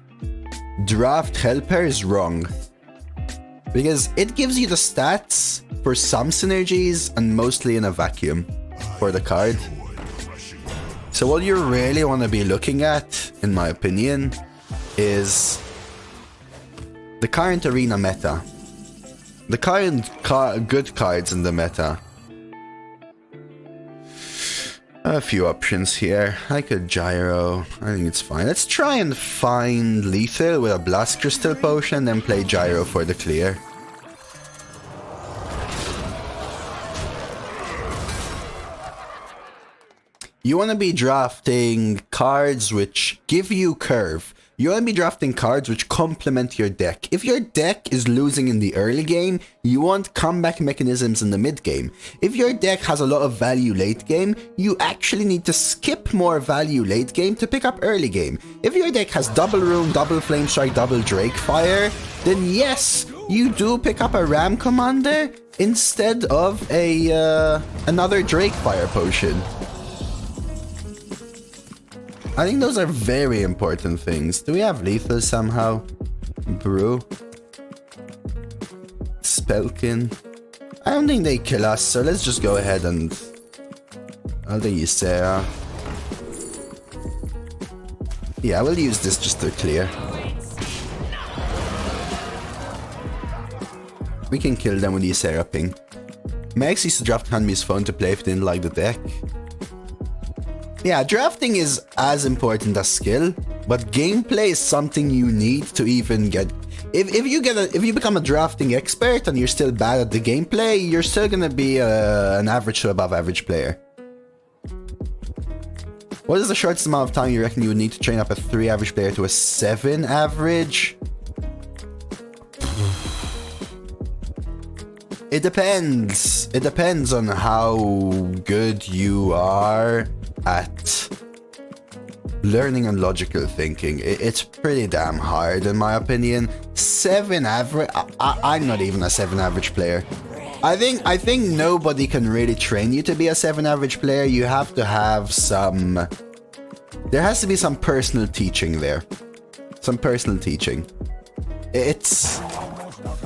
draft helper is wrong. Because it gives you the stats for some synergies and mostly in a vacuum for the card. So what you really want to be looking at, in my opinion, is the current arena meta. The current good cards in the meta. A few options here. I could gyro. I think it's fine. Let's try and find lethal with a blast crystal potion, then play gyro for the clear. You want to be drafting cards which give you curve. You want to be drafting cards which complement your deck. If your deck is losing in the early game, you want comeback mechanisms in the mid game. If your deck has a lot of value late game, you actually need to skip more value late game to pick up early game. If your deck has double rune, double flame strike, double drake fire, then yes, you do pick up a ram commander instead of another drake fire potion. I think those are very important things. Do we have lethal somehow? Brew. Spelkin. I don't think they kill us, so let's just go ahead and... I'll do Ysera. Yeah, we'll use this just to clear. We can kill them with Ysera ping. Max used to draft Hanmi's phone to play if he didn't like the deck. Yeah, drafting is as important as skill, but gameplay is something you need to even get. If you become a drafting expert and you're still bad at the gameplay, you're still gonna be an average to above average player. What is the shortest amount of time you reckon you would need to train up a 3 average player to a 7 average? It depends. It depends on how good you are at learning and logical thinking. It's pretty damn hard in my opinion. 7 average. I'm not even a 7 average player. I think nobody can really train you to be a 7 average player. You have to have some... There has to be some personal teaching there. Some personal teaching. It's...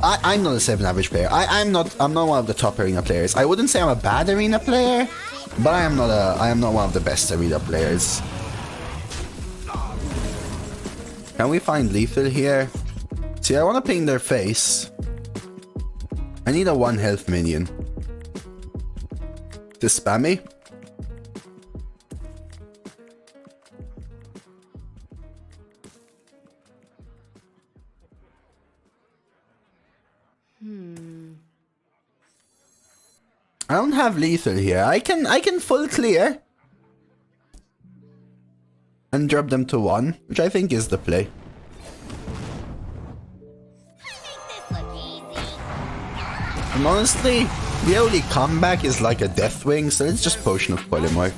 I'm not a 7 average player. I'm not one of the top arena players. I wouldn't say I'm a bad arena player, but I am not one of the best arena players. Can we find lethal here? See, I want to ping their face. I need a 1 health minion. To spam me? I don't have lethal here. I can full clear and drop them to 1, which I think is the play. And honestly, the only comeback is like a Deathwing, so let's just Potion of Polymorph.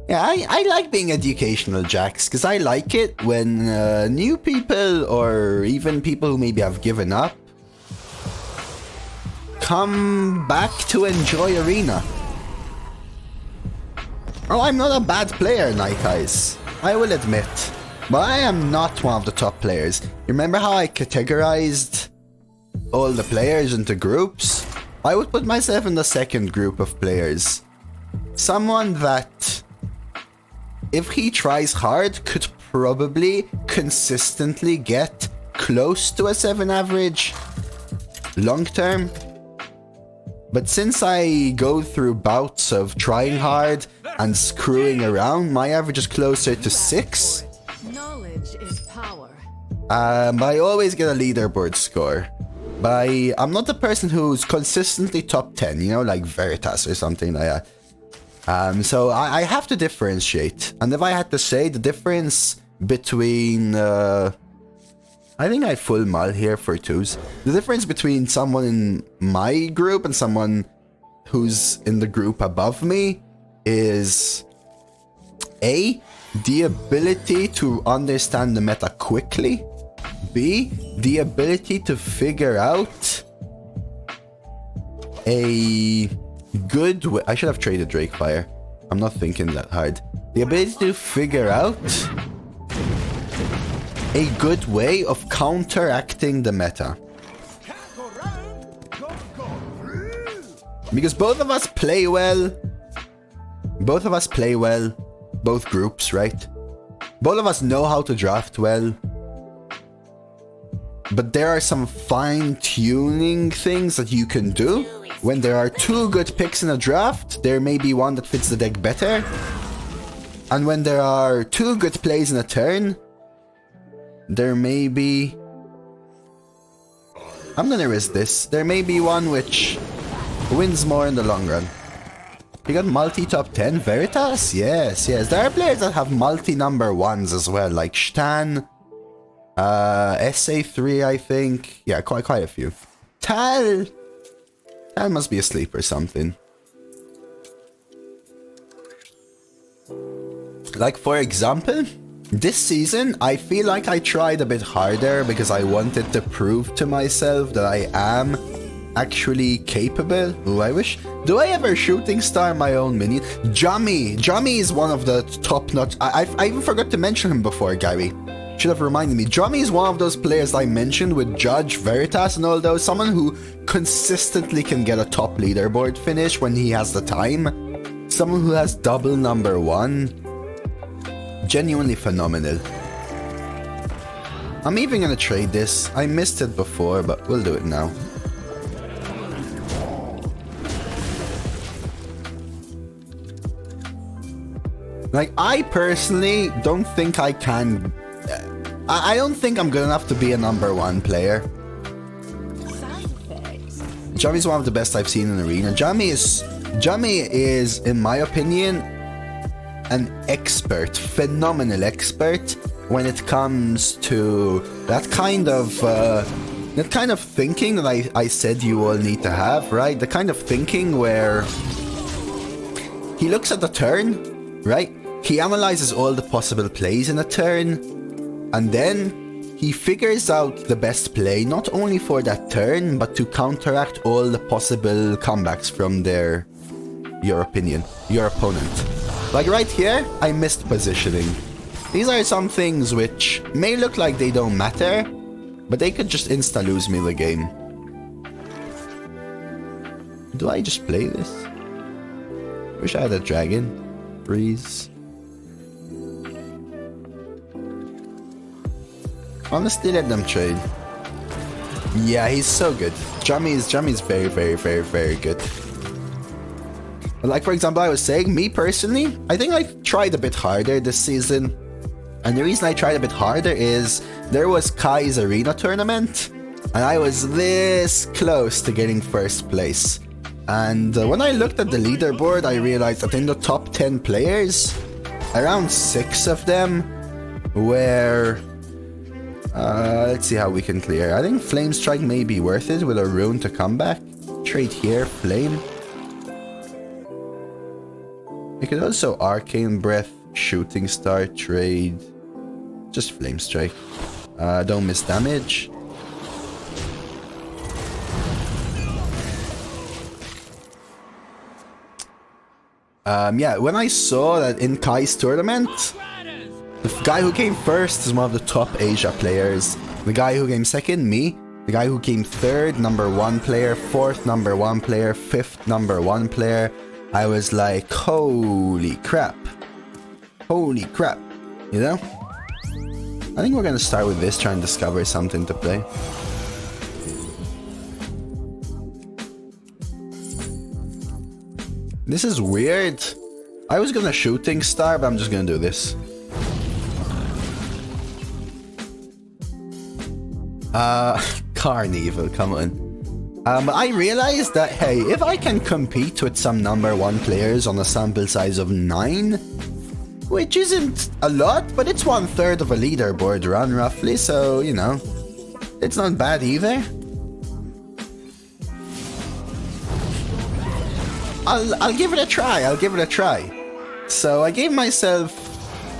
Yeah, I like being educational, Jax, because I like it when new people or even people who maybe have given up come back to enjoy Arena. Oh, I'm not a bad player, Night Eyes. I will admit. But I am not one of the top players. You remember how I categorized all the players into groups? I would put myself in the second group of players. Someone that, if he tries hard, could probably consistently get close to a 7 average long term. But since I go through bouts of trying hard and screwing around, my average is closer to 6. Knowledge is power. I always get a leaderboard score. I'm not the person who's consistently top 10, you know, like Veritas or something like that. So I have to differentiate. And if I had to say, the difference between... I think I full mull here for 2s. The difference between someone in my group and someone who's in the group above me is A, the ability to understand the meta quickly. B, the ability to figure out a good way. I should have traded Drakefire. I'm not thinking that hard. The ability to figure out a good way of counteracting the meta. Because both of us play well. Both of us play well. Both groups, right? Both of us know how to draft well. But there are some fine-tuning things that you can do. When there are 2 good picks in a draft, there may be one that fits the deck better. And when there are 2 good plays in a turn, there may be... I'm gonna risk this. There may be one which wins more in the long run. You got multi-top 10 Veritas? Yes, yes. There are players that have multi-number 1s as well, like Stan, SA3, I think. Yeah, quite a few. Tal must be asleep or something. Like, for example, this season, I feel like I tried a bit harder because I wanted to prove to myself that I am actually capable. Ooh, I wish. Do I ever shooting star my own minion? Jummy is one of the top-notch. I even forgot to mention him before, Gary. Should have reminded me. Jummy is one of those players I mentioned with Judge, Veritas and all those. Someone who consistently can get a top leaderboard finish when he has the time. Someone who has double number 1. Genuinely phenomenal. I'm even gonna trade this. I missed it before, but we'll do it now. Like, I personally don't think I can... I don't think I'm good enough to be a number 1 player. Jummy's one of the best I've seen in Arena. Jummy is, in my opinion, an expert, phenomenal expert when it comes to that kind of thinking that I said you all need to have, right? The kind of thinking where he looks at the turn, right? He analyzes all the possible plays in a turn, and then he figures out the best play, not only for that turn, but to counteract all the possible comebacks from your opponent. Like right here, I missed positioning. These are some things which may look like they don't matter, but they could just insta-lose me the game. Do I just play this? Wish I had a dragon. Freeze. Honestly, let them trade. Yeah, he's so good. Jummy's very, very, very, very good. Like, for example, I was saying, me personally, I think I tried a bit harder this season. And the reason I tried a bit harder is there was Kai's Arena tournament, and I was this close to getting first place. And when I looked at the leaderboard, I realized that in the top 10 players, around 6 of them were... let's see how we can clear. I think Flame Strike may be worth it with a rune to come back. Trade here, Flame. You could also Arcane Breath, Shooting Star, trade. Just Flame Strike. Don't miss damage. Yeah, when I saw that in Kai's tournament, the guy who came first is one of the top Asia players. The guy who came second, me. The guy who came third, number 1 player. 4th, number 1 player. 5th, number 1 player. I was like, holy crap. Holy crap. You know? I think we're gonna start with this, try and discover something to play. This is weird. I was gonna Shooting Star, but I'm just gonna do this. Carnival, come on. I realized that, hey, if I can compete with some number 1 players on a sample size of 9, which isn't a lot, but it's 1/3 of a leaderboard run roughly, so, you know, it's not bad either. I'll give it a try, So I gave myself...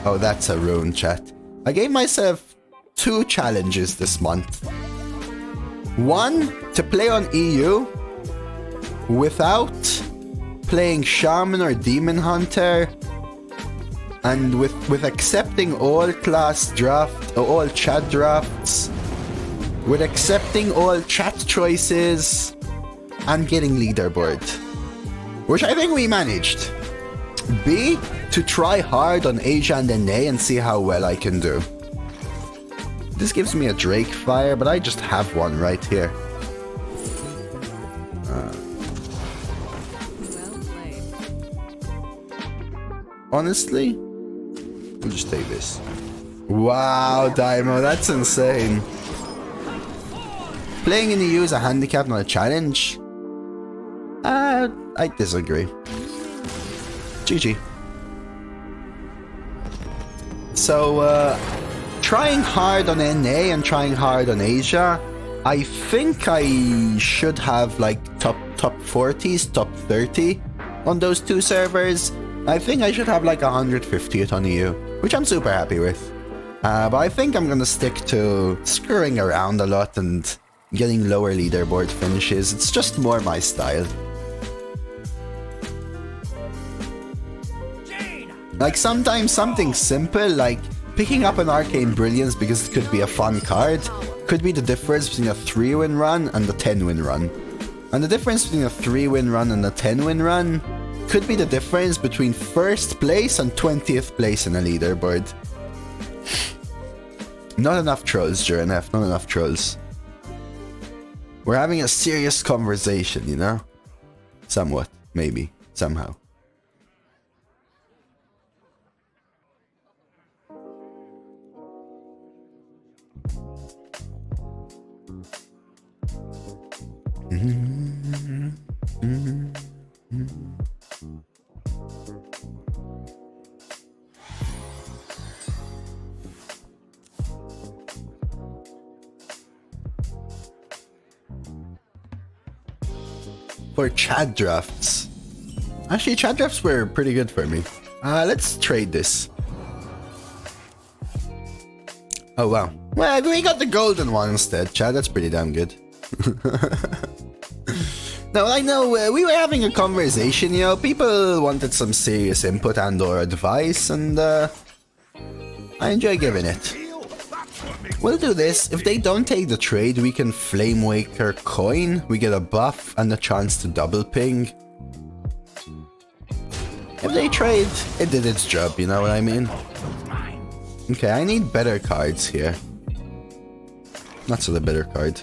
Oh, that's a rune, chat. I gave myself 2 challenges this month. One, to play on EU without playing Shaman or Demon Hunter, and with accepting all all chat drafts, with accepting all chat choices, and getting leaderboard. Which I think we managed. B, to try hard on Asia and NA and see how well I can do. This gives me a Drake Fire, but I just have one right here. Honestly, we'll just take this. Wow, Daimo, that's insane. Playing in the EU is a handicap, not a challenge. I disagree. GG. So, trying hard on NA and trying hard on Asia, I think I should have like top 40s, top 30 on those 2 servers. I think I should have like 150th on EU, which I'm super happy with. But I think I'm gonna stick to screwing around a lot and getting lower leaderboard finishes. It's just more my style. Like sometimes something simple like picking up an Arcane Brilliance because it could be a fun card could be the difference between a 3-win run and a 10-win run. And the difference between a 3-win run and a 10-win run could be the difference between 1st place and 20th place in a leaderboard. Not enough trolls, JRNF, not enough trolls. We're having a serious conversation, you know? Somewhat, maybe, somehow. For chat drafts. Actually, chat drafts were pretty good for me. Let's trade this. Oh, wow. Well, we got the golden one instead, chat. That's pretty damn good. No, I know, we were having a conversation, you know, people wanted some serious input and or advice, and I enjoy giving it. We'll do this. If they don't take the trade, we can Flame Waker coin, we get a buff and a chance to double ping. If they trade, it did its job, you know what I mean? Okay, I need better cards here. Not so the better card.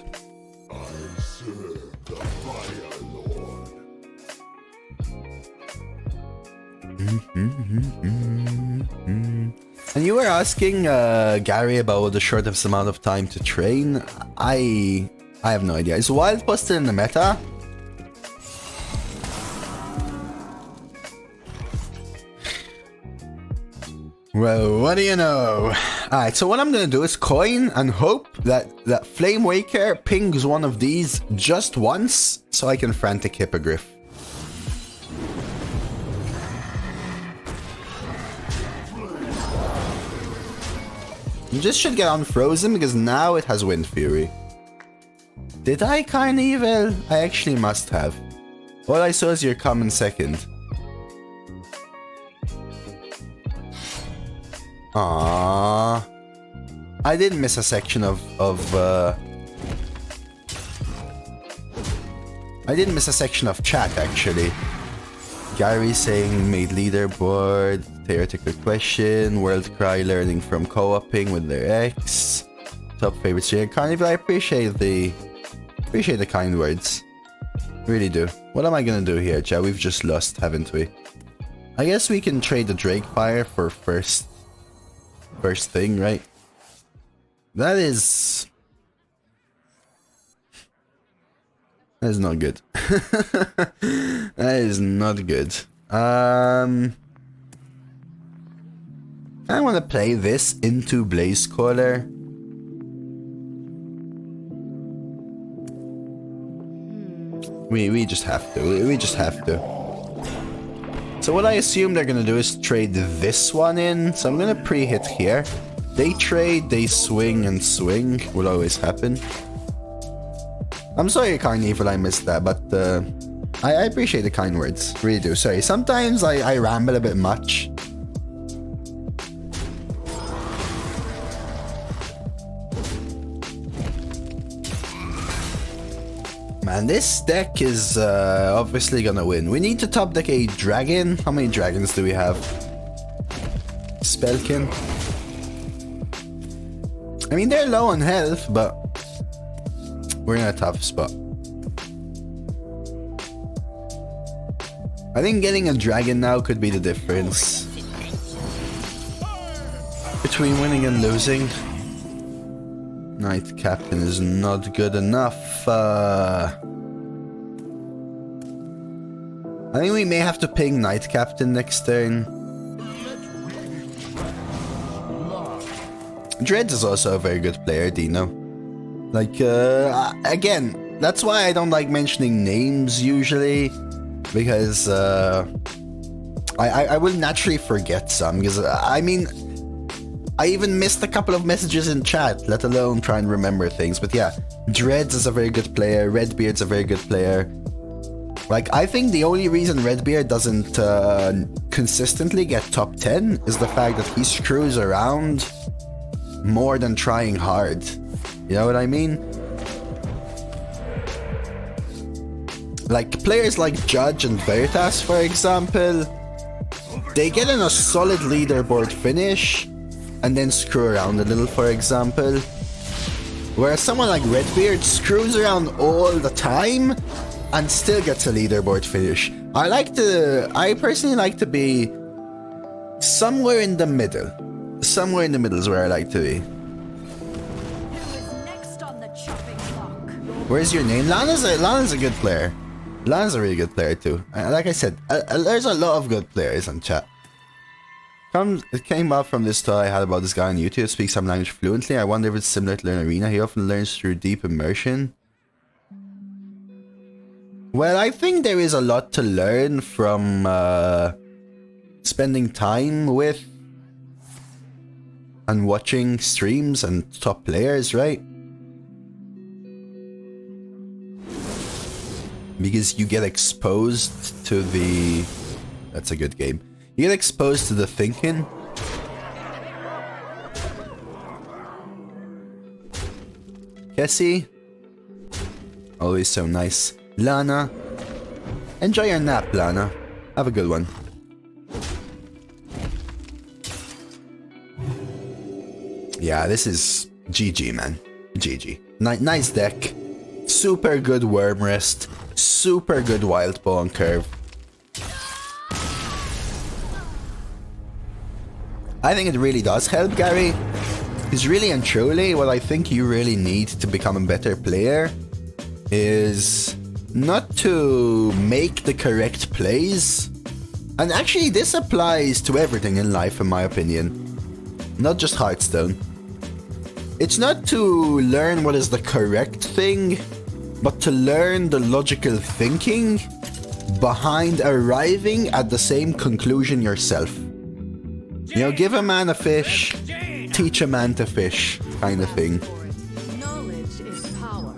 And you were asking Gary about the shortest amount of time to train. I have no idea. Is Wild posted in the meta? Well, what do you know? Alright, so what I'm gonna do is coin and hope that Flame Waker pings one of these just once so I can Frantic Hippogriff. This should get unfrozen because now it has Wind Fury. Did I Kind Evil? I actually must have. All I saw is your comment second. Aww. I did miss a section of I did miss a section of chat actually. Gary saying made leaderboard, theoretical question, World Cry learning from co-oping with their ex, top favorite streamer. Carnival, I appreciate the kind words. Really do. What am I gonna do here, chat? We've just lost, haven't we? I guess we can trade the Drake Fire for first thing, right? That is not good. That is not good. I want to play this into Blaze Caller. We just have to. We just have to. So what I assume they're gonna do is trade this one in. So I'm gonna pre-hit here. They trade, they swing, and swing. Will always happen. I'm sorry, Carnival, I missed that, but I appreciate the kind words. Really do. Sorry. Sometimes I ramble a bit much. Man, this deck is obviously gonna win. We need to top deck a dragon. How many dragons do we have? Spellkin. I mean, they're low on health, but we're in a tough spot. I think getting a dragon now could be the difference between winning and losing. Knight Captain is not good enough. I think we may have to ping Knight Captain next turn. Dreads is also a very good player, Dino. Like, again, that's why I don't like mentioning names usually, because I will naturally forget some, because I mean, I even missed a couple of messages in chat, let alone try and remember things. But yeah, Dreads is a very good player, Redbeard's a very good player. Like, I think the only reason Redbeard doesn't consistently get top 10 is the fact that he screws around more than trying hard. You know what I mean? Like, players like Judge and Veritas, for example, they get in a solid leaderboard finish and then screw around a little, for example. Whereas someone like Redbeard screws around all the time and still gets a leaderboard finish. I personally like to be somewhere in the middle. Somewhere in the middle is where I like to be. Who is next on the chopping block? Where's your name? Lana's a good player. Lana's a really good player too. Like I said, there's a lot of good players on chat. It came up from this thought I had about this guy on YouTube. Speaks some language fluently. I wonder if it's similar to Learn Arena. He often learns through deep immersion. Well, I think there is a lot to learn from spending time with and watching streams and top players, right? Because you get exposed to the... That's a good game. You get exposed to the thinking. Kessie. Always so nice. Lana. Enjoy your nap, Lana. Have a good one. Yeah, this is GG, man. GG. Nice deck. Super good Worm Rest. Super good Wild Ball and Curve. I think it really does help, Gary. Because really and truly, what I think you really need to become a better player is not to make the correct plays. And actually, this applies to everything in life, in my opinion. Not just Hearthstone. It's not to learn what is the correct thing, but to learn the logical thinking behind arriving at the same conclusion yourself. You know, give a man a fish, teach a man to fish, kind of thing. Knowledge is power.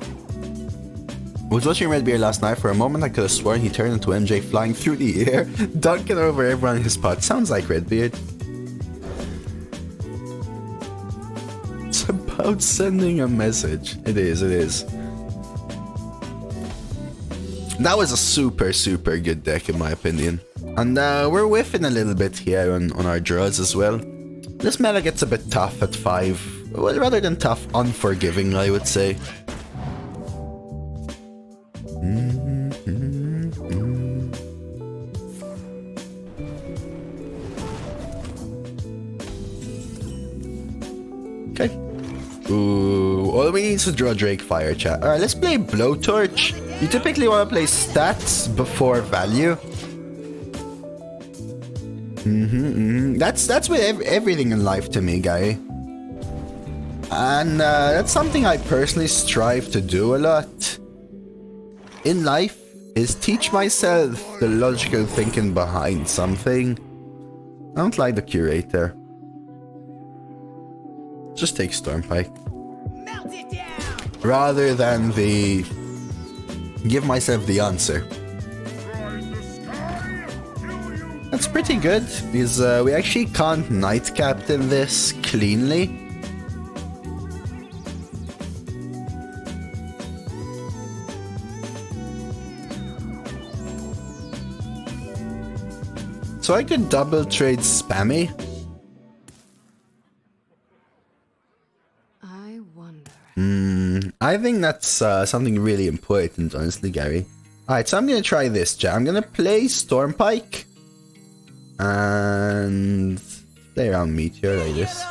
I was watching Redbeard last night. For a moment I could have sworn he turned into MJ flying through the air, dunking over everyone in his pot. Sounds like Redbeard. It's about sending a message. It is. That was a super good deck in my opinion. And we're whiffing a little bit here on our draws as well. This meta gets a bit tough at 5. Well, rather than tough, unforgiving, I would say. Okay. Ooh, all we need is to draw Drake Fire, chat. Alright, let's play Blowtorch. You typically want to play stats before value. That's with everything in life to me, guy. And that's something I personally strive to do a lot in life, is teach myself the logical thinking behind something. I don't like the curator. Just take Stormpike. Rather than the give myself the answer. That's pretty good, because we actually can't Knight Captain this cleanly. So I could double trade Spammy. I wonder. I think that's something really important, honestly, Gary. Alright, so I'm gonna try this, chat. I'm gonna play Stormpike. And play around Meteor like this.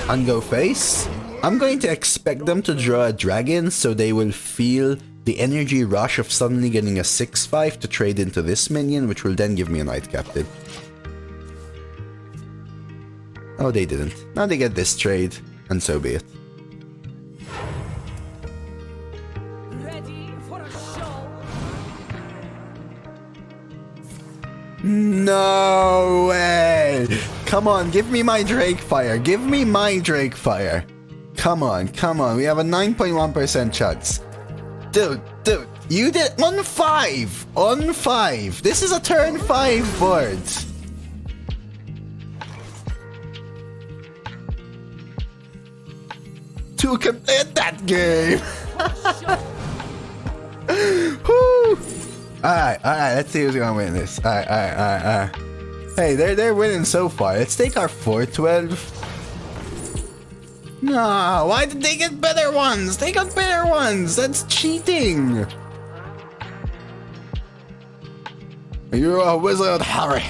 And go face. I'm going to expect them to draw a dragon, so they will feel the energy rush of suddenly getting a 6/5 to trade into this minion, which will then give me a Knight Captain. Oh, they didn't. Now they get this trade, and so be it. Ready for a show? No way! Come on, give me my Drake Fire. Give me my Drake Fire. Come on, come on. We have a 9.1% chance. Dude, you did on 5! On 5! This is a turn 5 board. To complete that game! Woo! Alright, let's see who's gonna win this. Alright. Hey, they're winning so far. Let's take our 412. No, why did they get better ones? They got better ones. That's cheating. You're a wizard, Harry.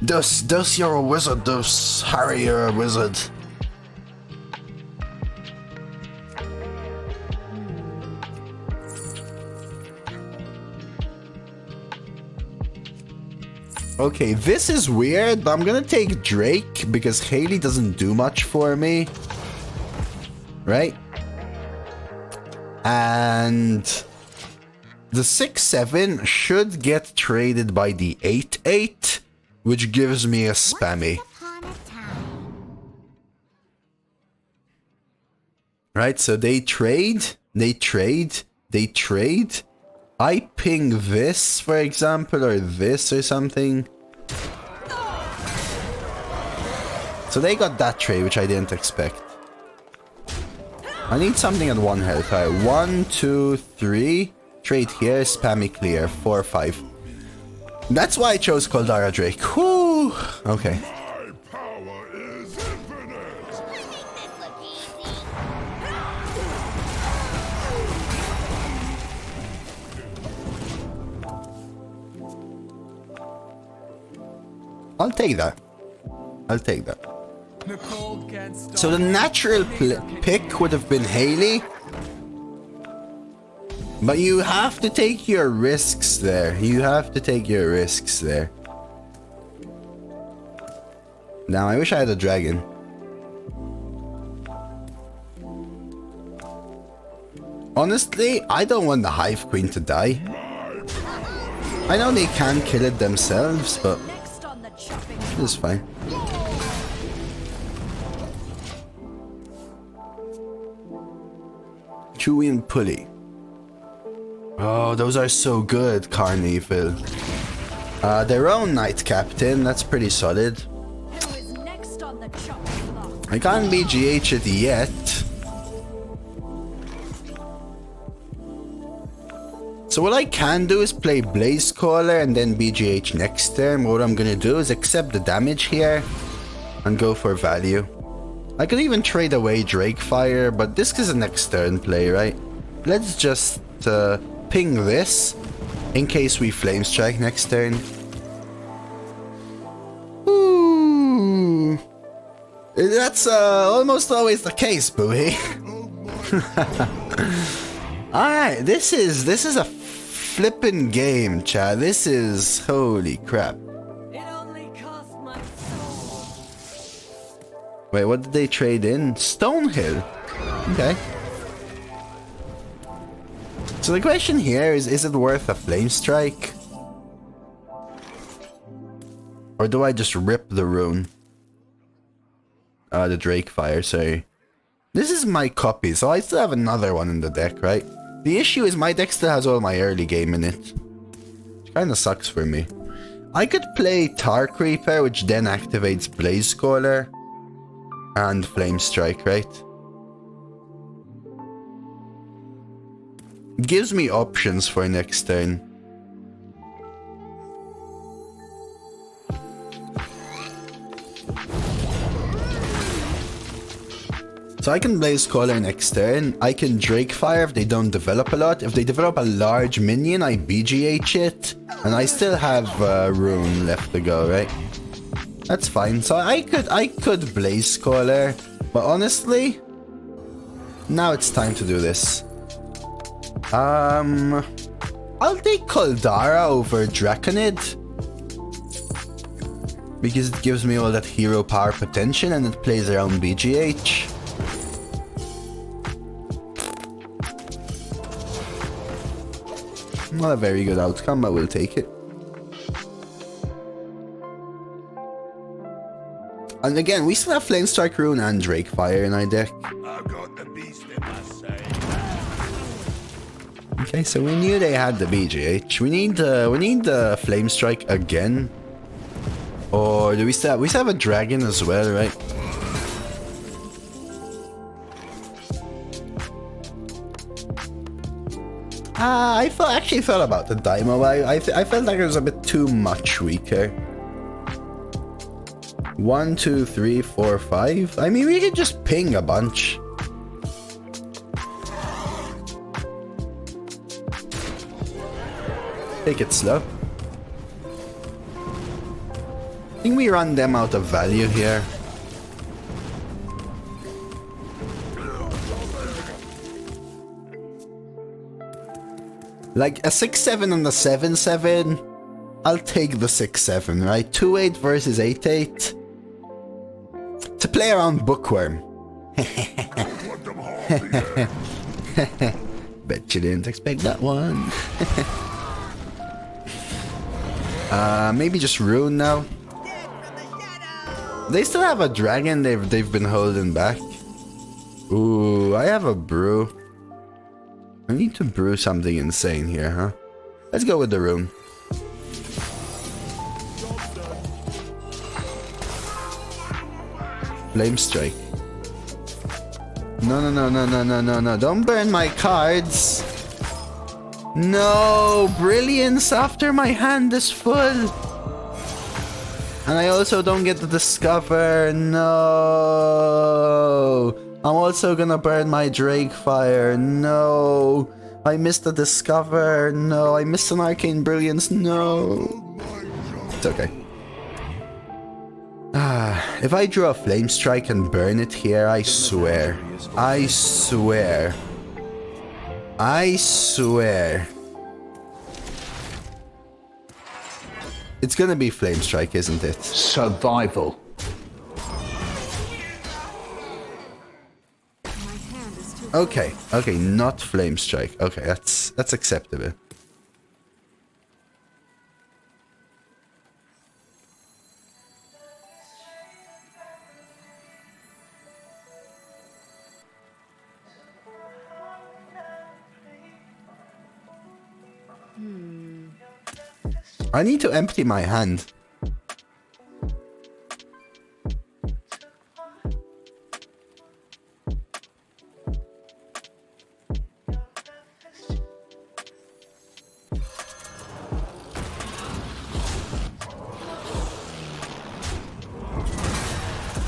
Dos, you're a wizard. Dos, Harry, you're a wizard. Okay, this is weird, but I'm gonna take Drake because Haley doesn't do much for me. Right? And the 6/7 should get traded by the 8/8, which gives me a Spammy. Right, so they trade. I ping this, for example, or this or something. So they got that trade, which I didn't expect. I need something at 1 health. Alright, 1, 2, 3. Trade here, Spammy clear. 4, 5. That's why I chose Koldara Drake. Whew. Okay. My power is infinite. I'll take that. So the natural pick would have been Haley. But you have to take your risks there. Now, I wish I had a dragon. Honestly, I don't want the Hive Queen to die. I know they can kill it themselves, but Next on the chopping it's fine. Chewy and Pulley. Oh, those are so good, Carnival. Their own Knight Captain, that's pretty solid. Who is next on the chopping block? I can't BGH it yet. So what I can do is play Blaze Caller and then BGH next turn. What I'm gonna do is accept the damage here and go for value. I could even trade away Drake Fire, but this is a next turn play, right? Let's just ping this in case we Flame Strike next turn. Ooh. That's almost always the case, Booey. Alright, this is a flippin' game, Chad. This is holy crap. It'll Wait, what did they trade in? Stonehill. Okay. So the question here is it worth a Flame Strike? Or do I just rip the rune? The Drake Fire, sorry. This is my copy, so I still have another one in the deck, right? The issue is my deck still has all my early game in it. Which kinda sucks for me. I could play Tar Creeper, which then activates Blaze Caller and Flame Strike, right? It gives me options for next turn. So I can Blaze Caller next turn. I can Drake Fire if they don't develop a lot. If they develop a large minion, I BGH it. And I still have Rune left to go, right? That's fine. So I could Blaze Caller. But honestly, now it's time to do this. I'll take Caldara over Draconid. Because it gives me all that hero power potential and it plays around BGH. Not a very good outcome, but we'll take it. And again, we still have Flame Strike Rune and Drake Fire in our deck. I've got the beast in my sight. Okay, so we knew they had the BGH. We need the Flame Strike again. Or do we still have a dragon as well, right? I actually thought about the Daimo. I felt like it was a bit too much weaker. 1, 2, 3, 4, 5. I mean, we could just ping a bunch. Take it slow. I think we run them out of value here. Like a 6-7 and a 7-7, I'll take the 6-7, right? 2-8 versus 8-8. To play around Bookworm. Bet you didn't expect that one. Maybe just Rune now. They still have a dragon they've been holding back. Ooh, I have a brew. I need to brew something insane here, huh? Let's go with the Rune. Flame Strike. No. Don't burn my cards. No, Brilliance after my hand is full. And I also don't get to discover. No. I'm also gonna burn my Drake Fire. No. I missed the discover. No. I missed an Arcane Brilliance. No. It's okay. If I draw a Flame Strike and burn it here, I swear. I swear. I swear. It's gonna be Flame Strike, isn't it? Survival. Okay, not Flame Strike. Okay, that's acceptable. I need to empty my hand.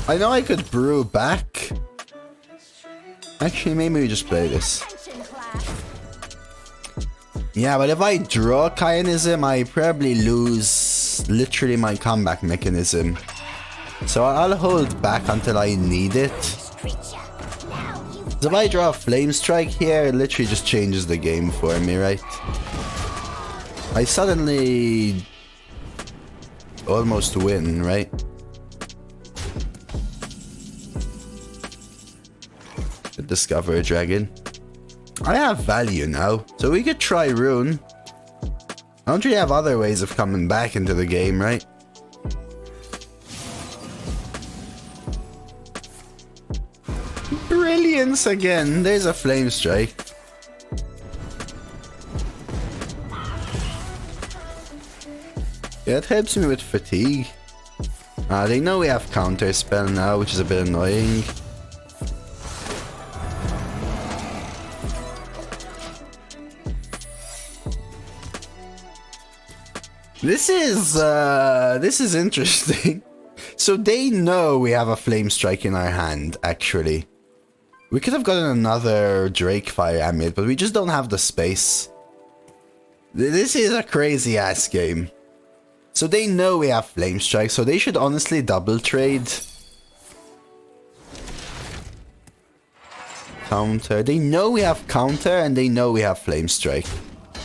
I know I could brew back. Actually, maybe we just play this. Yeah, but if I draw Kaianism, I probably lose literally my comeback mechanism. So I'll hold back until I need it. So if I draw a Flame Strike here, it literally just changes the game for me, right? I suddenly almost win, right? Discover a dragon. I have value now, so we could try rune. I don't really have other ways of coming back into the game, right? Brilliance again. There's a flame strike. Yeah, it helps me with fatigue. They know we have counter spell now, which is a bit annoying. This is interesting. So they know we have a flame strike in our hand, actually. We could have gotten another Drake Fire Amulet, but we just don't have the space. This is a crazy ass game. So they know we have flame strike, so they should honestly double trade. Counter. They know we have counter and they know we have flame strike.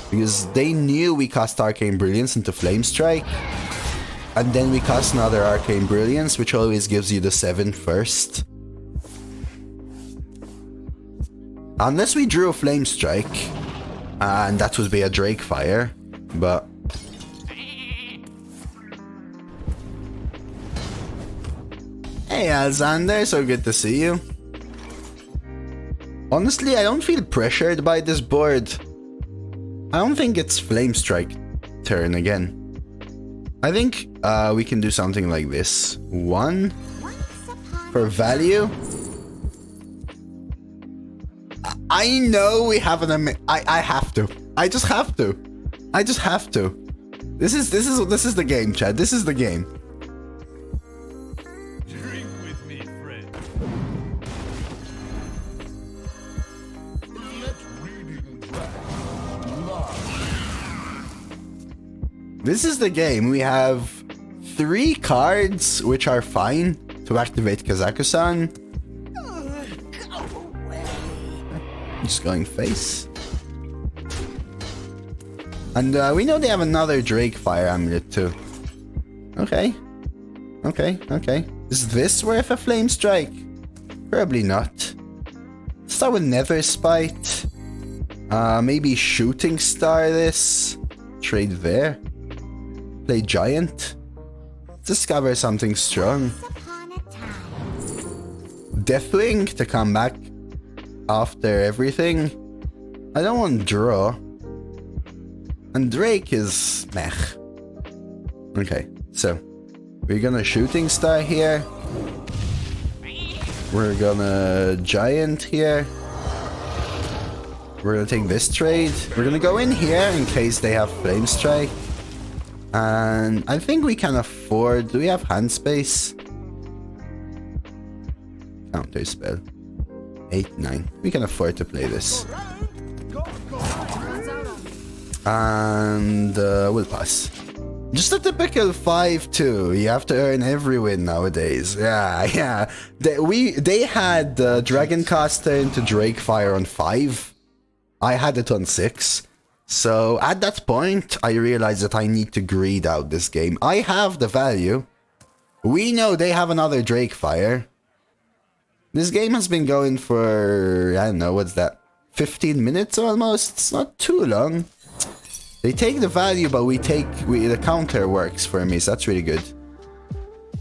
Because they knew we cast Arcane Brilliance into Flame Strike. And then we cast another Arcane Brilliance, which always gives you the 7 first. Unless we drew a Flame Strike. And that would be a Drake Fire. But... Hey Alexander, so good to see you. Honestly, I don't feel pressured by this board. I don't think it's Flame Strike turn again. I think we can do something like this. 1 for value. I know we have an I have to. I just have to. I just have to. This is the game, Chad. This is the game. Drink with me, friend. Let reading drag. This is the game. We have 3 cards, which are fine to activate Kazaku-san. I'm just going face. And we know they have another Drake Fire Amulet too. Okay. Okay, okay. Is this worth a Flame Strike? Probably not. Start with Nether Spite. Maybe Shooting Star this. Trade there. Play Giant. Discover something strong. Deathwing to come back after everything. I don't want draw. And Drake is meh. Okay, so we're gonna Shooting Star here. We're gonna Giant here. We're gonna take this trade. We're gonna go in here in case they have Flame Strike. And I think we can afford... Do we have hand space? Counter spell. 8, 9. We can afford to play this. And we'll pass. Just a typical 5-2. You have to earn every win nowadays. Yeah. They had Dragoncaster into Drake Fire on 5. I had it on 6. So at that point, I realized that I need to greed out this game. I have the value. We know they have another Drake Fire. This game has been going for, I don't know, what's that? 15 minutes almost? It's not too long. They take the value, but the counter works for me, so that's really good.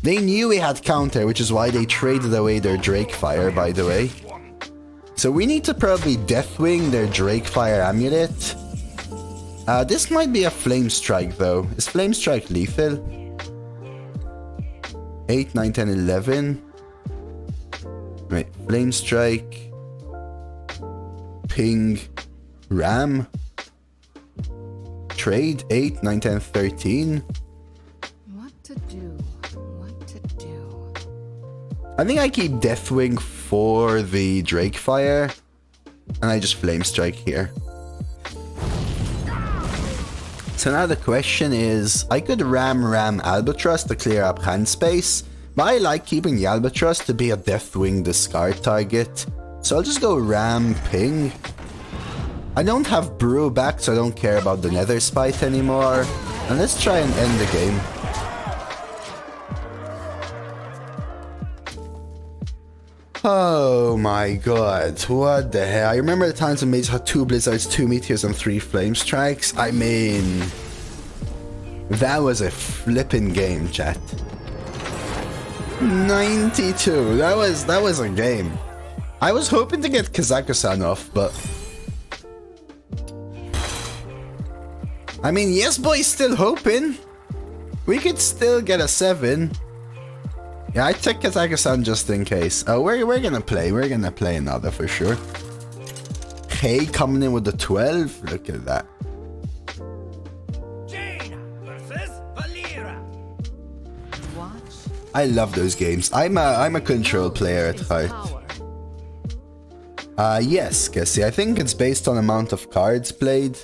They knew we had counter, which is why they traded away their Drake Fire, by the way. So we need to probably Deathwing their Drake Fire Amulet. This might be a Flame Strike, though. Is Flame Strike lethal? 8, 9, 10, 11. Wait, Flame Strike. Ping. Ram. Trade 8, 9, 10, 13. What to do? What to do? I think I keep Deathwing for the Drake Fire. And I just Flame Strike here. So now the question is, I could ram Albatross to clear up hand space, but I like keeping the Albatross to be a Deathwing discard target. So I'll just go ram Ping. I don't have Brew back, so I don't care about the Nether Spite anymore. And let's try and end the game. Oh my god, what the hell? I remember the times when Mage had 2 Blizzards, 2 Meteors, and 3 Flame Strikes. I mean, that was a flippin' game, chat. 92. That was a game. I was hoping to get Kazakusan off, but I mean, yes, boy, still hoping. We could still get a 7. Yeah, I took Kazakusan just in case. Oh, we're gonna play. We're gonna play another for sure. Hey, coming in with the 12. Look at that. Jaina versus Valera. I love those games. I'm a control player at heart. Yes, Cassie. I think it's based on amount of cards played.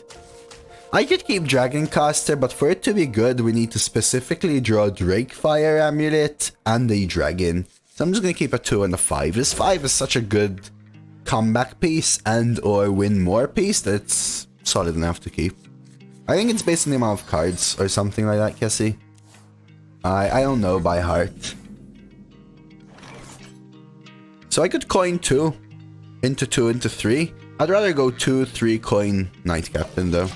I could keep Dragoncaster, but for it to be good, we need to specifically draw Drakefire Amulet and a Dragon. So I'm just gonna keep a 2 and a 5. This 5 is such a good comeback piece and or win more piece that it's solid enough to keep. I think it's based on the amount of cards or something like that, Cassie. I don't know by heart. So I could coin 2 into 2 into 3. I'd rather go 2, 3 coin Knight Captain though.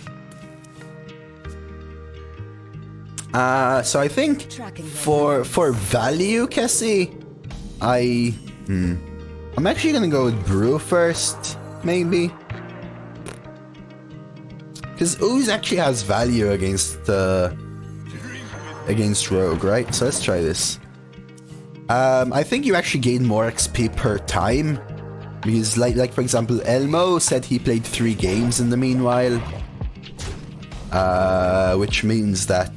So I think for value, Cassie, I'm actually gonna go with Brew first, maybe. Because Ooze actually has value against Rogue, right? So let's try this. I think you actually gain more XP per time. Because like for example, Elmo said he played 3 games in the meanwhile. Which means that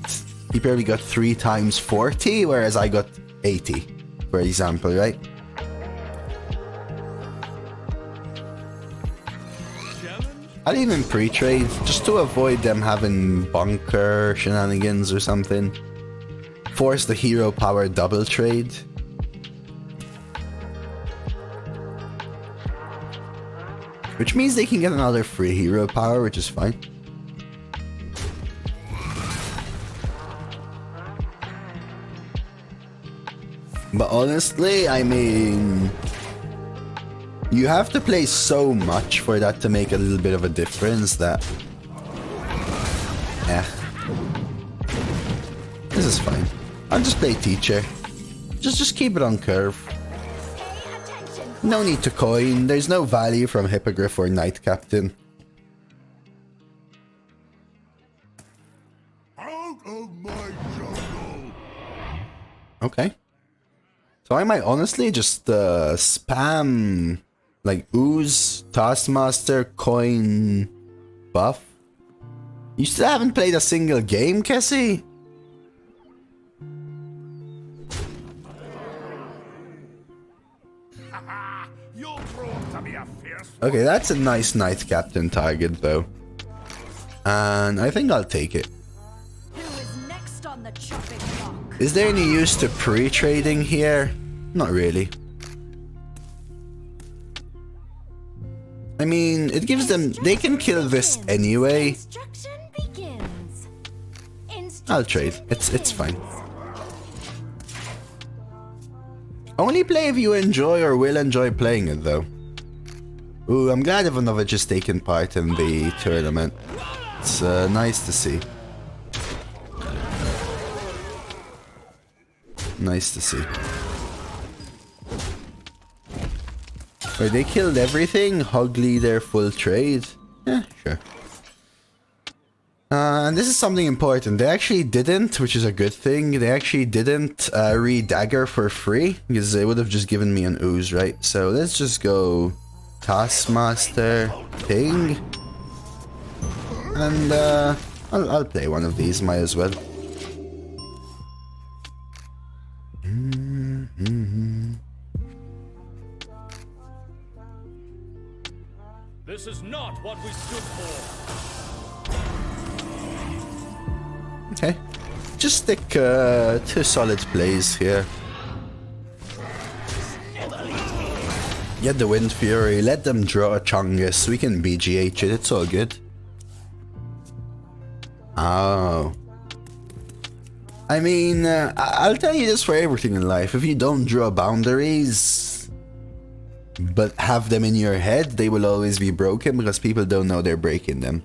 he probably got 3 times 40, whereas I got 80, for example, right? I'll even pre-trade, just to avoid them having bunker shenanigans or something. Force the hero power double trade. Which means they can get another free hero power, which is fine. But honestly, I mean, you have to play so much for that to make a little bit of a difference that... Yeah. This is fine. I'll just play Teacher. Just keep it on curve. No need to coin. There's no value from Hippogriff or Knight Captain. Out of my jungle! Okay. So I might honestly just spam like Ooze, Taskmaster, coin, buff. You still haven't played a single game, Cassie? You're prone to be a fierce. Okay, that's a nice Knight Captain target though. And I think I'll take it. Who is next on the chopping block? Is there any use to pre-trading here? Not really. I mean, it gives them... They can kill this anyway. Instruction begins. I'll trade. It's fine. Only play if you enjoy or will enjoy playing it though. Ooh, I'm glad Ivanovich is taking part in the tournament. It's nice to see. Nice to see. Wait, they killed everything? Hog leader, full trade? Yeah, sure. And this is something important. They actually didn't, which is a good thing, they actually didn't read Dagger for free, because they would have just given me an Ooze, right? So let's just go Taskmaster, Ping. And I'll play one of these, might as well. This is not what we stood for. Okay. Just stick 2 solid plays here. Get the Wind Fury, let them draw a Chungus, we can BGH it, it's all good. Oh. I mean, I'll tell you this for everything in life, if you don't draw boundaries, but have them in your head, they will always be broken because people don't know they're breaking them.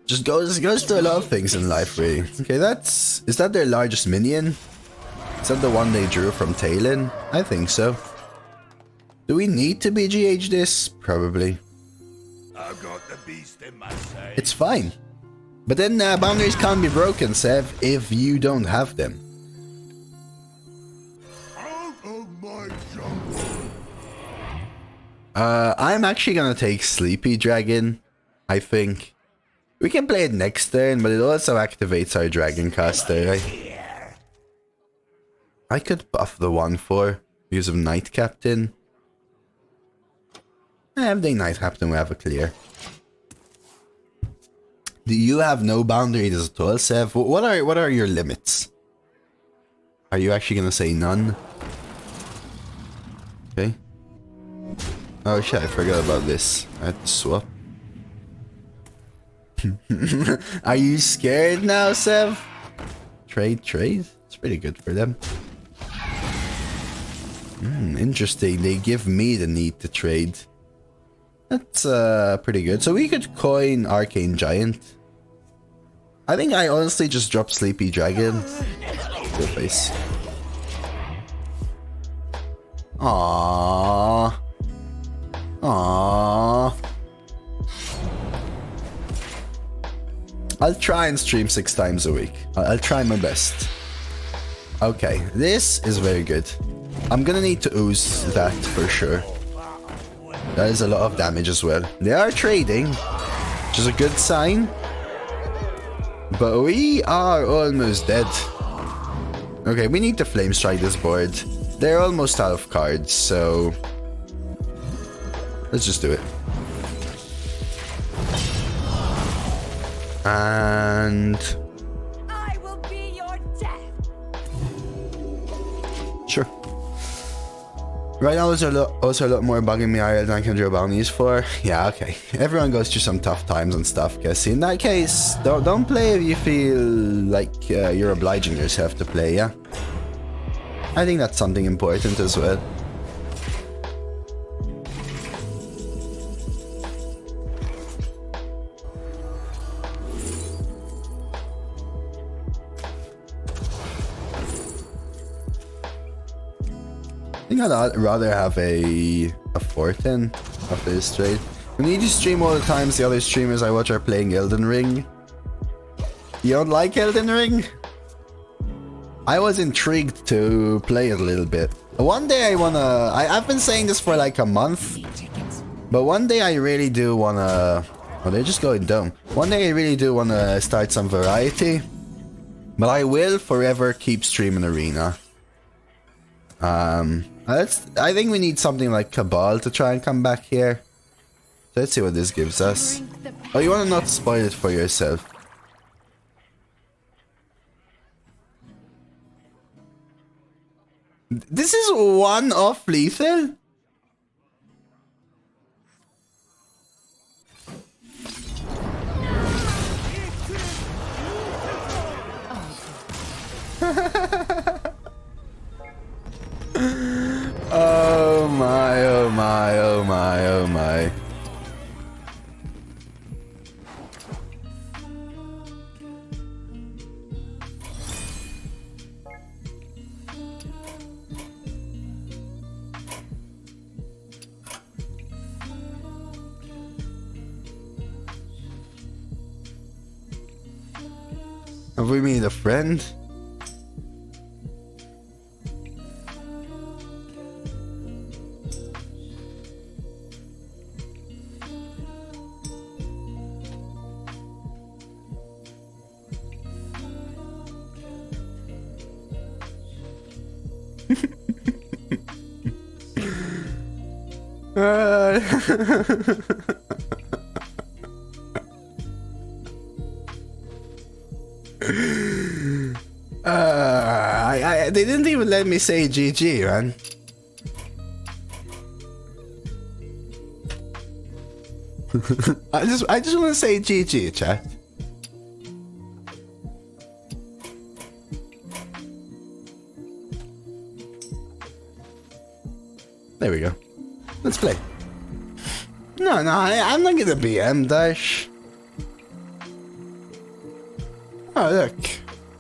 Just goes to a lot of things in life, really. Okay, is that their largest minion? Is that the one they drew from Talon? I think so. Do we need to BGH this? Probably. I've got the beast in my sight. It's fine. But then boundaries can't be broken, Sev, if you don't have them. Out of my jungle. I'm actually gonna take Sleepy Dragon, I think. We can play it next turn, but it also activates our Dragon Caster, right? I could buff the 1/4 use of Night Captain. If they Night Captain, we have a clear. Do you have no boundaries at all, Sev? What are your limits? Are you actually gonna say none? Okay. Oh shit, I forgot about this. I had to swap. Are you scared now, Sev? Trade? It's pretty good for them. Interesting. They give me the need to trade. That's pretty good. So we could coin Arcane Giant. I think I honestly just drop Sleepy Dragon. Good face. Aww. Aww. I'll try and stream 6 times a week. I'll try my best. Okay, this is very good. I'm gonna need to ooze that for sure. That is a lot of damage as well. They are trading, which is a good sign. But we are almost dead. Okay, we need to flame strike this board. They're almost out of cards, so let's just do it. And I will be your death. sure. Right now there's also a lot more bugging me IRL than I can draw bounties for. Yeah, okay. Everyone goes through some tough times and stuff, guess. In that case, don't play if you feel like you're obliging yourself to play, yeah? I think that's something important as well. I think I'd rather have a 410 after this trade. We need to stream all the times the other streamers I watch are playing Elden Ring. You don't like Elden Ring? I was intrigued to play it a little bit. One day I wanna... I've been saying this for like a month. But one day I really do wanna... Oh, they're just going dumb. One day I really do wanna start some variety. But I will forever keep streaming Arena. I think we need something like Cabal to try and come back here. So let's see what this gives us. Oh, you want to not spoil it for yourself. This is one off lethal? Oh my, oh my, oh my, oh my. Have we made a friend? They didn't even let me say GG, man. I just want to say GG, chat. There we go. Let's play. No, I'm not gonna BM Dash. Oh, look.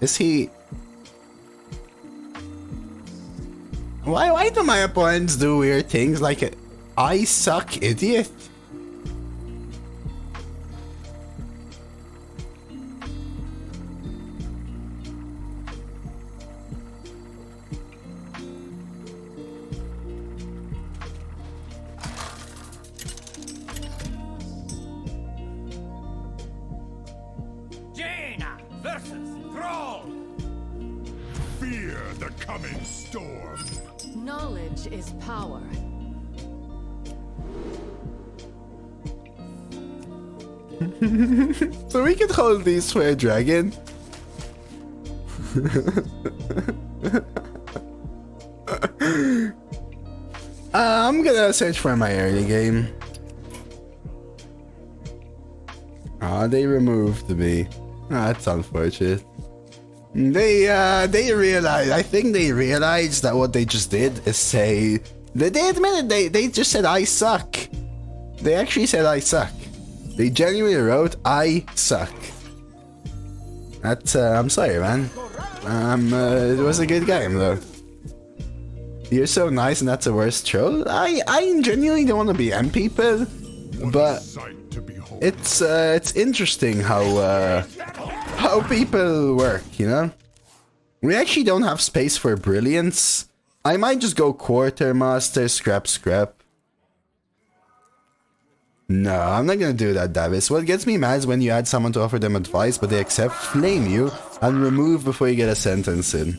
Is he... Why do my opponents do weird things like it? I suck, idiot? Jaina versus Thrall. Fear the coming storm. Knowledge is power. So we can hold these for a dragon. I'm gonna search for my early game. Ah, they removed me. That's unfortunate. They realized. I think they realized that what they just did is say. They admitted they just said I suck. They actually said I suck. They genuinely wrote I suck. That's I'm sorry, man. It was a good game though. You're so nice, and that's a worst troll. I genuinely don't want to BM people, but it's interesting how people work, you know? We actually don't have space for brilliance. I might just go quartermaster, scrap. No, I'm not gonna do that, Davis. What gets me mad is when you add someone to offer them advice, but they accept, flame you, and remove before you get a sentence in.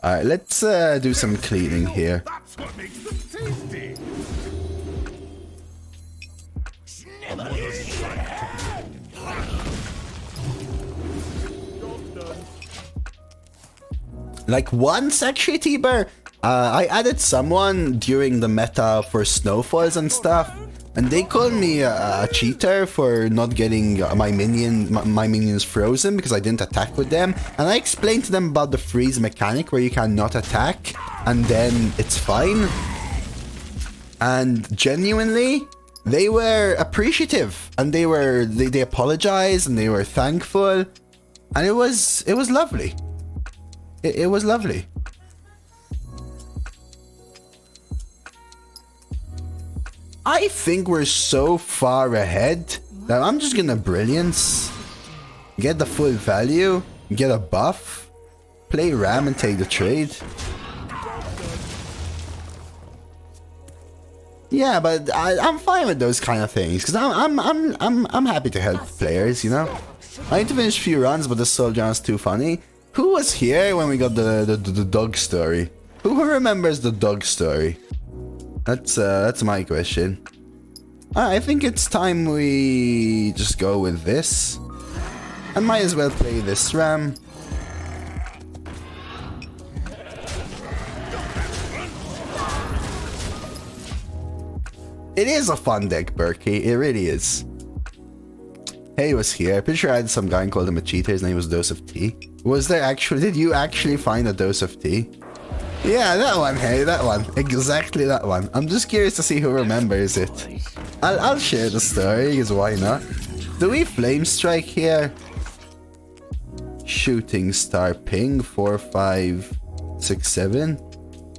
Alright, let's do some cleaning here. That's what makes them tasty. Like once actually, T-Bear, I added someone during the meta for snowfalls and stuff, and they called me a cheater for not getting my minions frozen because I didn't attack with them. And I explained to them about the freeze mechanic where you cannot attack and then it's fine. And genuinely, they were appreciative and they apologized and they were thankful, and it was lovely. It was lovely. I think we're so far ahead that I'm just gonna brilliance, get the full value, get a buff, play Ram and take the trade. Yeah, but I'm fine with those kind of things because I'm happy to help players, you know. I need to finish a few runs, but the soldier is too funny. Who was here when we got the dog story? Who remembers the dog story? That's my question. I think it's time we just go with this. I might as well play this Ram. It is a fun deck, Berkey. It really is. Hey was here. Pretty sure I had some guy and called him a cheater. His name was Dose of Tea. Was there actually? Did you actually find a Dose of Tea? Yeah, that one. Hey, that one. Exactly that one. I'm just curious to see who remembers it. I'll share the story, because why not? Do we flame strike here? Shooting star ping 4, 5, 6, 7.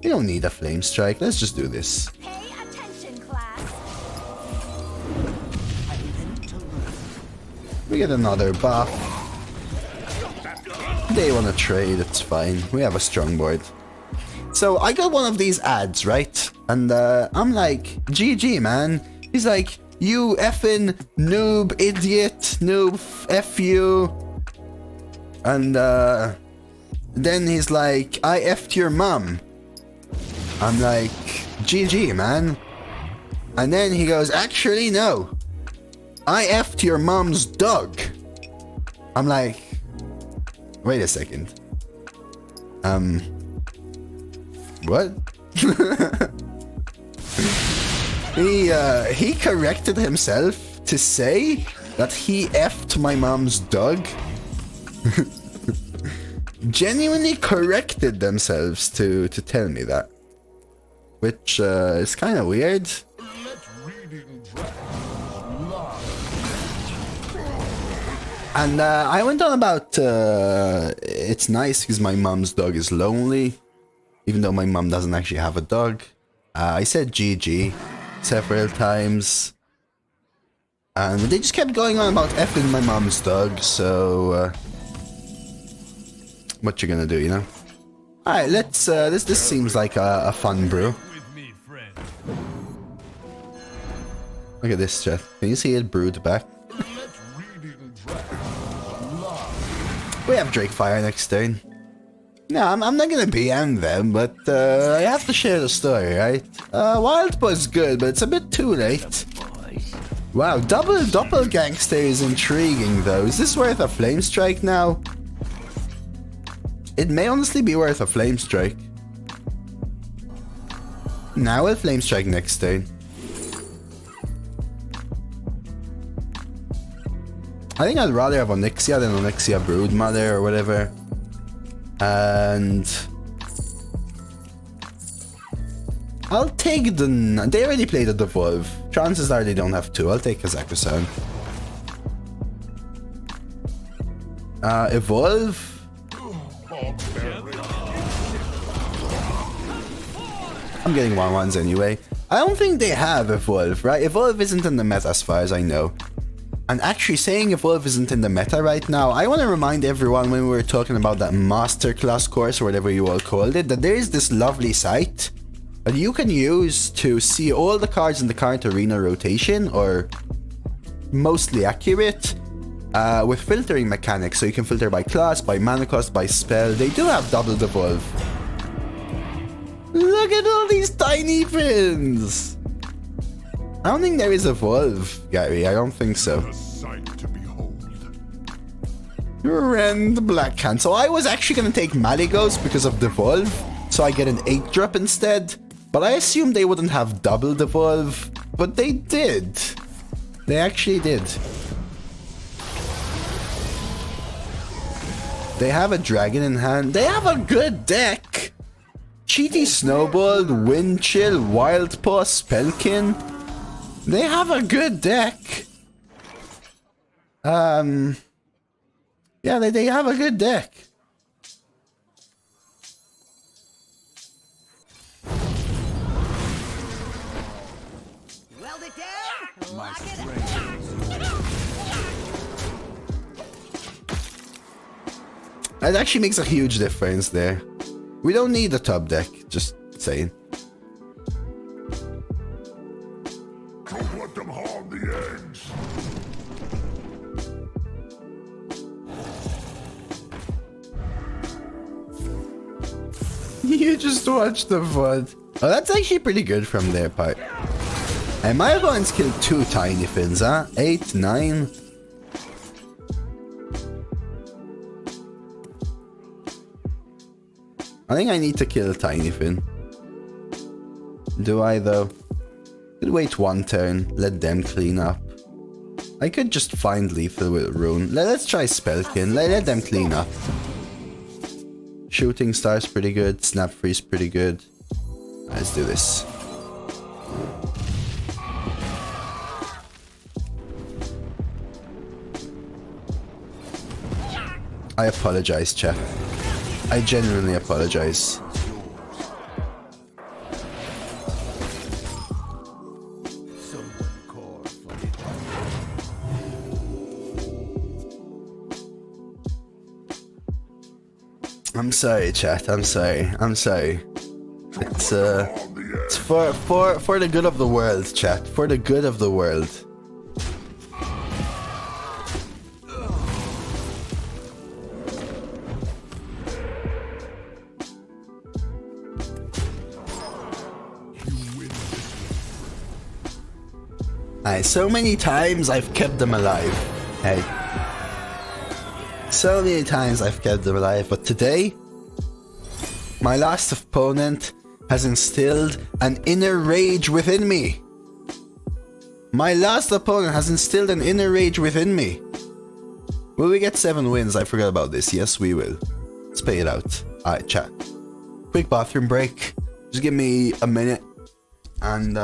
We don't need a flame strike. Let's just do this. Pay attention, class. We get another buff. They want to trade, it's fine. We have a strong board. So I got one of these ads, right? And I'm like, GG, man. He's like, you effing noob, idiot, noob, F you. And then he's like, I effed your mum. I'm like, GG, man. And then he goes, actually, no. I effed your mom's dog. I'm like, wait a second. What? He corrected himself to say that he effed my mom's dog. Genuinely corrected themselves to tell me that. which is kind of weird. And I went on about it's nice because my mom's dog is lonely, even though my mom doesn't actually have a dog. I said GG several times, and they just kept going on about effing my mom's dog. So what you gonna do, you know? All right, let's. This seems like a fun brew. Look at this, chat. Can you see it brewed back? We have Drakefire next turn. No, I'm not gonna BM them, but I have to share the story, right? Wildbuzz good, but it's a bit too late. Wow, double Doppelgangster is intriguing though. Is this worth a Flame Strike now? It may honestly be worth a Flame Strike. Now we'll Flame Strike next turn. I think I'd rather have Onyxia than Onyxia Broodmother or whatever. And I'll take the... They already played the Devolve. Chances are they don't have two. I'll take Kazakusan. Evolve. I'm getting 1/1s anyway. I don't think they have Evolve, right? Evolve isn't in the meta as far as I know. And actually saying Evolve isn't in the meta right now, I want to remind everyone when we were talking about that masterclass course or whatever you all called it, that there is this lovely site that you can use to see all the cards in the current arena rotation, or mostly accurate, with filtering mechanics. So you can filter by class, by mana cost, by spell. They do have double Devolve. Look at all these tiny fins! I don't think there is Evolve, Gary. I don't think so. Rend Blackhand. So I was actually going to take Malygos because of Devolve, so I get an 8-drop instead. But I assumed they wouldn't have double Devolve, but they did. They actually did. They have a dragon in hand. They have a good deck. Cheaty Snowball, Windchill, Wildpaw, Spellkin. They have a good deck. Yeah, they have a good deck. Weld it down. Lock it up. It actually makes a huge difference there. We don't need a top deck, just saying. Don't let them harm the eggs. You just watch the VOD. Oh, that's actually pretty good from their part. And my opponents killed 2 tiny fins, huh? 8, 9. I think I need to kill Tiny Fin. Do I though? Could wait 1 turn, let them clean up. I could just find lethal with Rune. Let's try Spellkin, let them clean up. Shooting Star's pretty good, Snap Freeze pretty good. Let's do this. I apologize, chat. I genuinely apologize. I'm sorry, chat. I'm sorry. It's for the good of the world, chat. For the good of the world. So many times I've kept them alive. Hey. So many times I've kept them alive, but today, my last opponent has instilled an inner rage within me. My last opponent has instilled an inner rage within me. Will we get 7 wins? I forgot about this. Yes, we will. Let's pay it out. Alright, chat. Quick bathroom break. Just give me a minute. And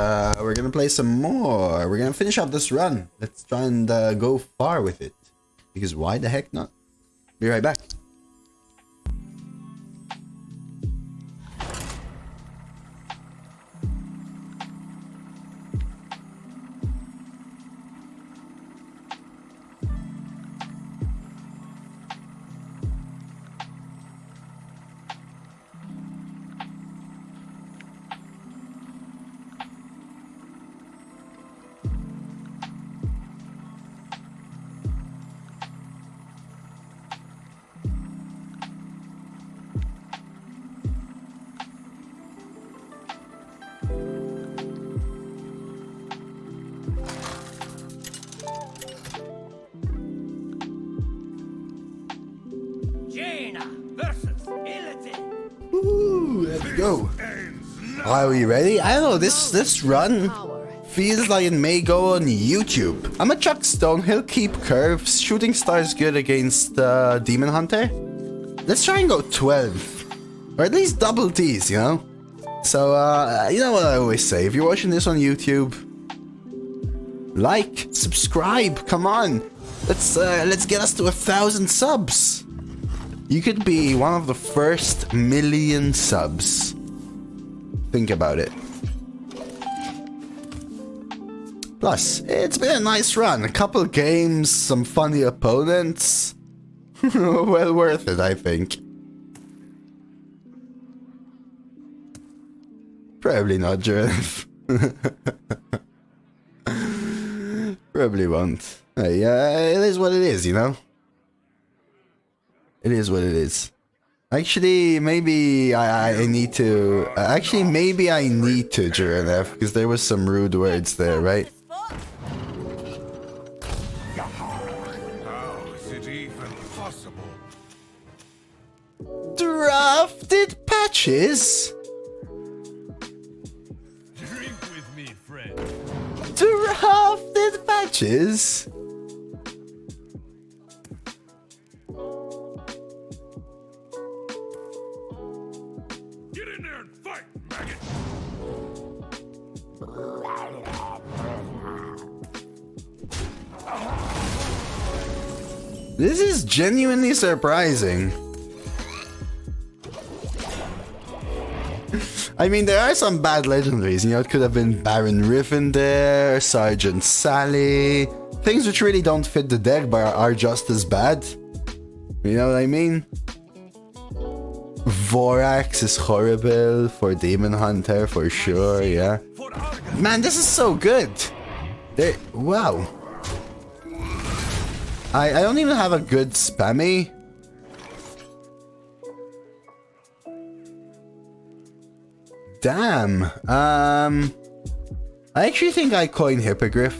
we're gonna play some more. We're gonna finish up this run. Let's try and go far with it. Because why the heck not? Be right back. Go. Are we ready? I don't know, this run feels like it may go on YouTube. I'm a chuck Stonehill, keep curves. Shooting star is good against Demon Hunter. Let's try and go 12. Or at least double T's, you know? So, you know what I always say. If you're watching this on YouTube, like, subscribe, come on. Let's get us to 1,000 subs. You could be one of the first 1,000,000 subs. Think about it. Plus, it's been a nice run. A couple games, some funny opponents. Well worth it, I think. Probably not, Jerv. Probably won't. Hey, it is what it is, you know? It is what it is. Actually, maybe I need to... Actually, maybe I need to, Jirenef, because there was some rude words there, right? How is it even possible? Drafted patches? Drink with me, friend. Drafted patches? Get in there and fight, maggot! This is genuinely surprising. I mean, there are some bad legendaries, you know, it could have been Baron Riven there, Sergeant Sally, things which really don't fit the deck but are just as bad. You know what I mean? Vorax is horrible for Demon Hunter for sure, yeah. Man, this is so good! Wow. I don't even have a good spammy. Damn. I actually think I coin Hippogriff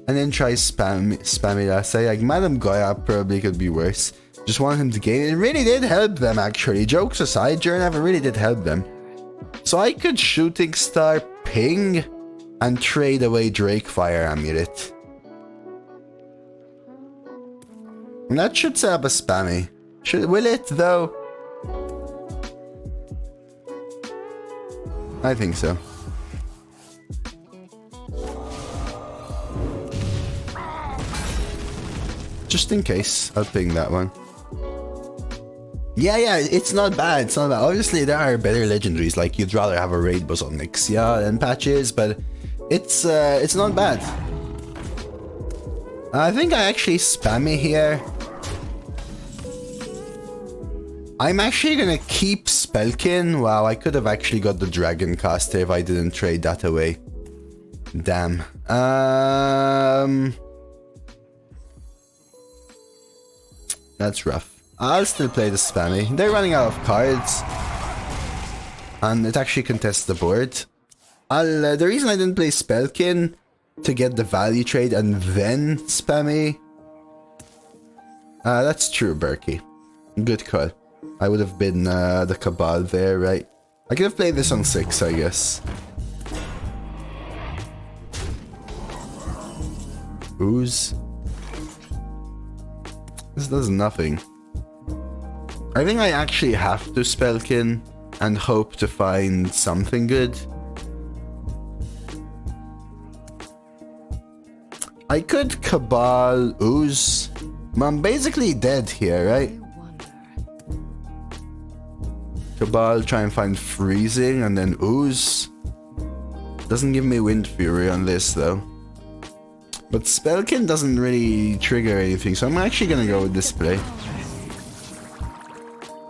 and then try spammy last say. Like Madame Goya probably could be worse. Just want him to gain. It really did help them actually. Jokes aside, Journev really did help them. So I could Shooting Star ping and trade away Drakefire Amulet. And that should set up a spammy. Will it though? I think so. Just in case, I'll ping that one. Yeah, it's not bad, it's not bad. Obviously, there are better legendaries, like you'd rather have a Raid Boss on Nixia than Patches, but it's not bad. I think I actually spammy here. I'm actually gonna keep Spellkin. Wow, I could have actually got the Dragon Caster if I didn't trade that away. Damn. That's rough. I'll still play the spammy. They're running out of cards. And it actually contests the board. The reason I didn't play Spellkin to get the value trade and then spammy. That's true, Berkey. Good call. I would have been the Cabal there, right? I could have played this on 6, I guess. Ooze. This does nothing. I think I actually have to Spellkin and hope to find something good. I could Cabal Ooze. I'm basically dead here, right? Cabal, try and find Freezing, and then Ooze. Doesn't give me Wind Fury on this, though. But Spellkin doesn't really trigger anything, so I'm actually gonna go with this play.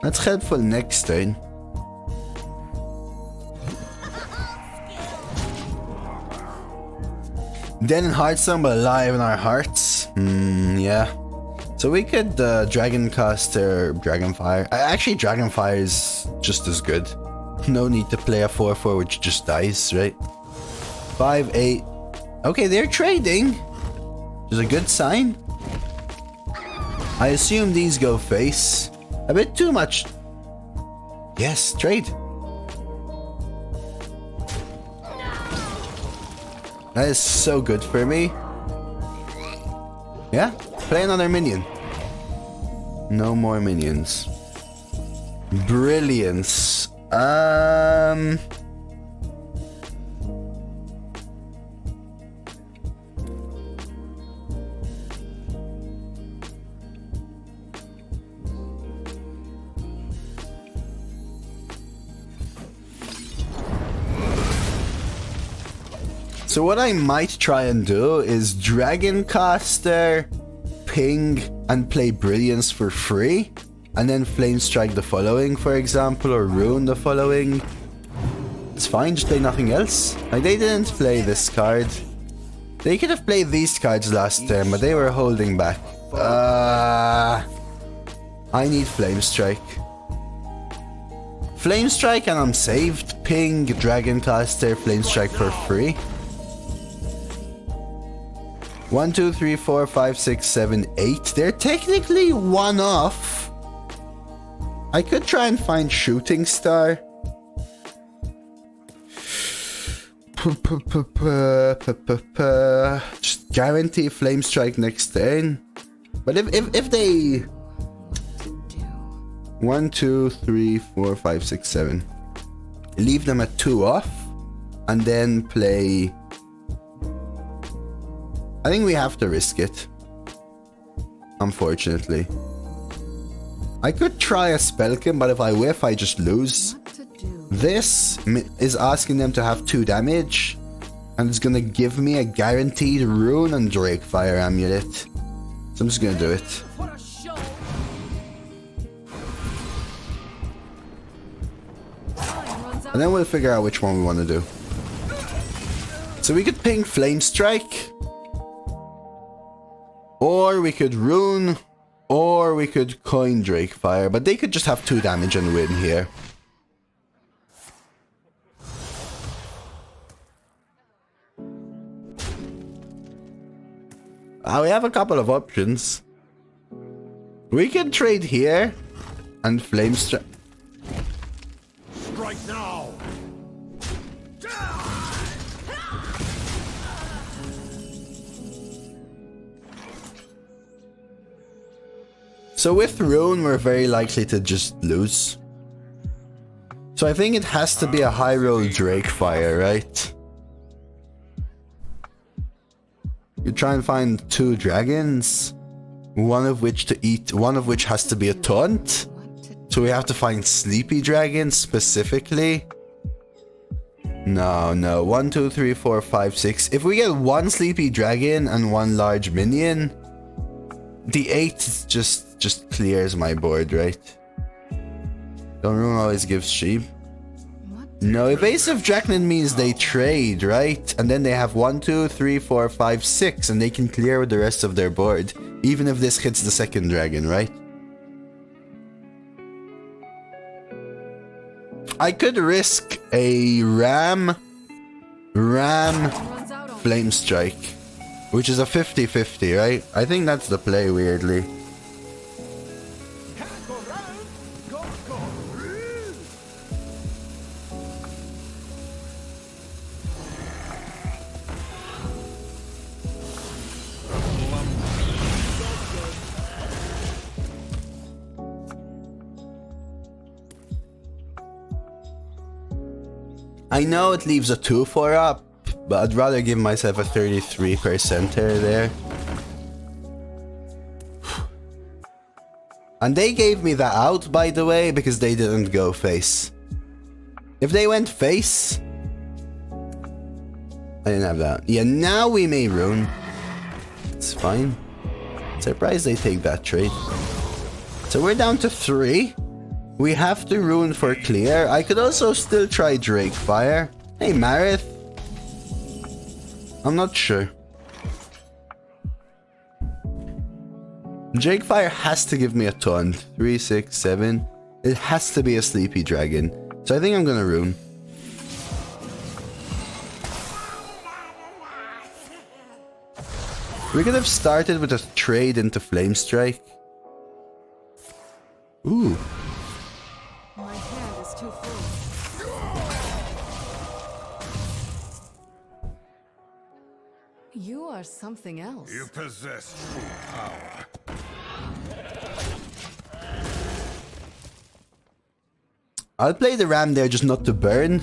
That's helpful next turn. Dead in Hearthstone, but alive in our hearts. Yeah. So we could Dragoncaster, Dragonfire. Actually, Dragonfire is just as good. No need to play a 4/4 which just dies, right? 5/8. Okay, they're trading. Which is a good sign. I assume these go face. A bit too much. Yes, trade. That is so good for me. Yeah, play another minion. No more minions. Brilliance. So what I might try and do is Dragoncaster, ping, and play Brilliance for free, and then Flame Strike the following, for example, or Ruin the following. It's fine, just play nothing else. Like, they didn't play this card. They could have played these cards last turn, but they were holding back. I need Flame Strike. Flame Strike and I'm saved. Ping, Dragoncaster, Flame Strike for free. 1, 2, 3, 4, 5, 6, 7, 8. They're technically one off. I could try and find Shooting Star. Just guarantee Flame Strike next turn. But if they... 1, 2, 3, 4, 5, 6, 7. Leave them at 2 off. And then play... I think we have to risk it. Unfortunately. I could try a Spellkin, but if I whiff, I just lose. This is asking them to have 2 damage. And it's gonna give me a guaranteed Rune and Drakefire Amulet. So I'm just gonna do it. And then we'll figure out which one we want to do. So we could ping Flame Strike. Or we could Rune, or we could coin Drakefire, but they could just have 2 damage and win here. We have a couple of options. We could trade here and Flame Strike. Right now. So with Rune, we're very likely to just lose. So I think it has to be a high roll Drakefire, right? You try and find 2 dragons, one of which to eat, one of which has to be a taunt. So we have to find Sleepy Dragon specifically. No. 1, 2, 3, 4, 5, 6. If we get 1 Sleepy Dragon and 1 large minion, the 8 just clears my board, right? Don't Rune always gives sheep. No, evasive Drachnid means they trade, right? And then they have 1, 2, 3, 4, 5, 6, and they can clear with the rest of their board, even if this hits the second dragon, right? I could risk a Ram Flame Strike, which is a 50-50, right? I think that's the play, weirdly. I know it leaves a 2/4 up, but I'd rather give myself a 33% there. And they gave me that out, by the way, because they didn't go face. If they went face... I didn't have that. Yeah, now we may rune. It's fine. Surprised they take that trade. So we're down to 3. We have to rune for clear. I could also still try Drakefire. Hey, Marith. I'm not sure. Drakefire has to give me a ton. 3, 6, 7. It has to be a sleepy dragon. So I think I'm gonna rune. We could have started with a trade into Flame Strike. Ooh. My hand is too full. You are something else. You possess true power. I'll play the ram there just not to burn.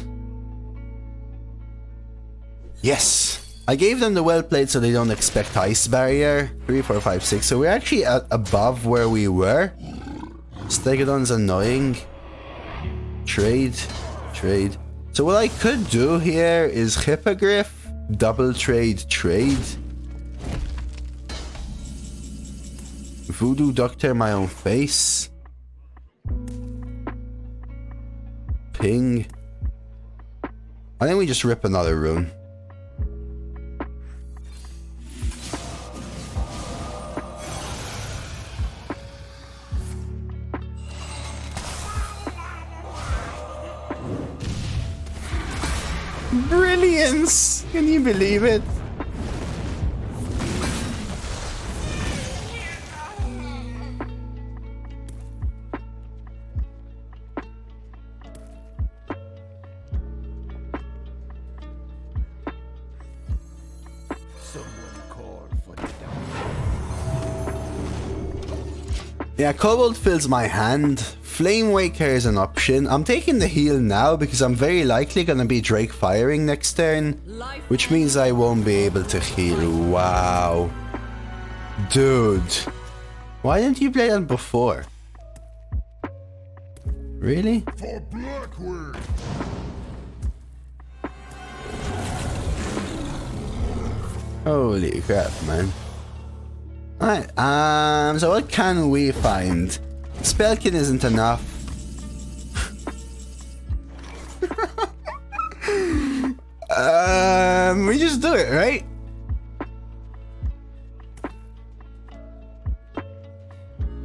Yes! I gave them the well played so they don't expect ice barrier. 3, 4, 5, 6. So we're actually at above where we were. Stegodon's annoying. Trade. Trade. So what I could do here is Hippogriff. Double trade. Trade. Voodoo Doctor my own face. Ping. I think we just rip another rune. Brilliance! Can you believe it? Yeah, Kobold fills my hand. Flame Waker is an option. I'm taking the heal now because I'm very likely gonna be Drake firing next turn, which means I won't be able to heal. Wow. Dude. Why didn't you play that before? Really? For Blackwood. Holy crap, man. Alright, so what can we find? Spellkin isn't enough. We just do it, right?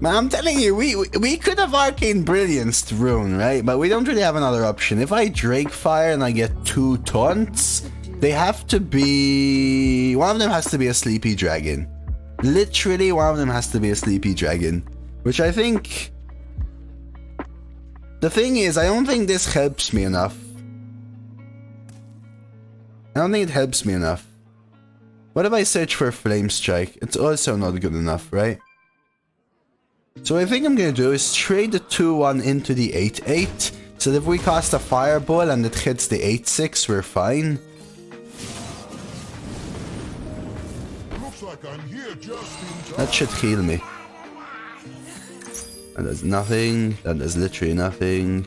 Man, I'm telling you, we could have Arcane Brilliance to rune, right? But we don't really have another option. If I Drake Fire and I get 2 taunts, they have to be... One of them has to be a Sleepy Dragon. Literally, one of them has to be a Sleepy Dragon. Which I think... The thing is, I don't think this helps me enough. I don't think it helps me enough. What if I search for Flame Strike? It's also not good enough, right? So what I think I'm gonna do is trade the 2-1 into the 8-8. So that if we cast a Fireball and it hits the 8-6, we're fine. Looks like I'm here just in time. That should heal me. And there's nothing. That is literally nothing.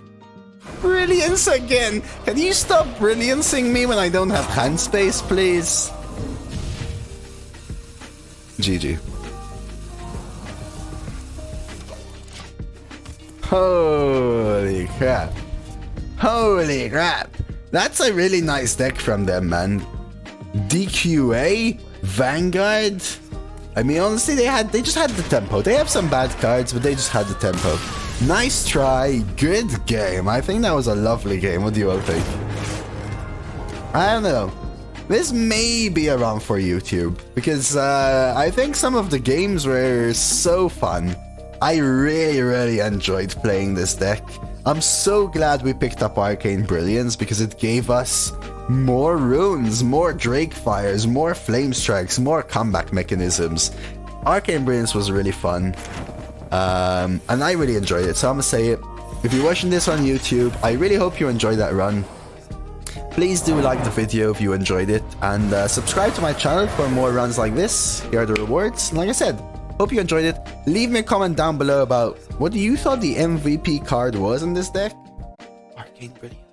Brilliance again! Can you stop brilliancing me when I don't have hand space, please? GG. Holy crap. Holy crap. That's a really nice deck from them, man. DQA? Vanguard? I mean, honestly, they just had the tempo. They have some bad cards, but they just had the tempo. Nice try. Good game. I think that was a lovely game. What do you all think? I don't know. This may be around for YouTube, because I think some of the games were so fun. I really enjoyed playing this deck. I'm so glad we picked up Arcane Brilliance because it gave us more runes, more Drake Fires, more Flame Strikes, more comeback mechanisms. Arcane Brilliance was really fun. And I really enjoyed it, so I'm gonna say it. If you're watching this on YouTube, I really hope you enjoyed that run. Please do like the video if you enjoyed it, and subscribe to my channel for more runs like this. Here are the rewards. And like I said, hope you enjoyed it. Leave me a comment down below about what you thought the MVP card was in this deck. Arcane Brilliance.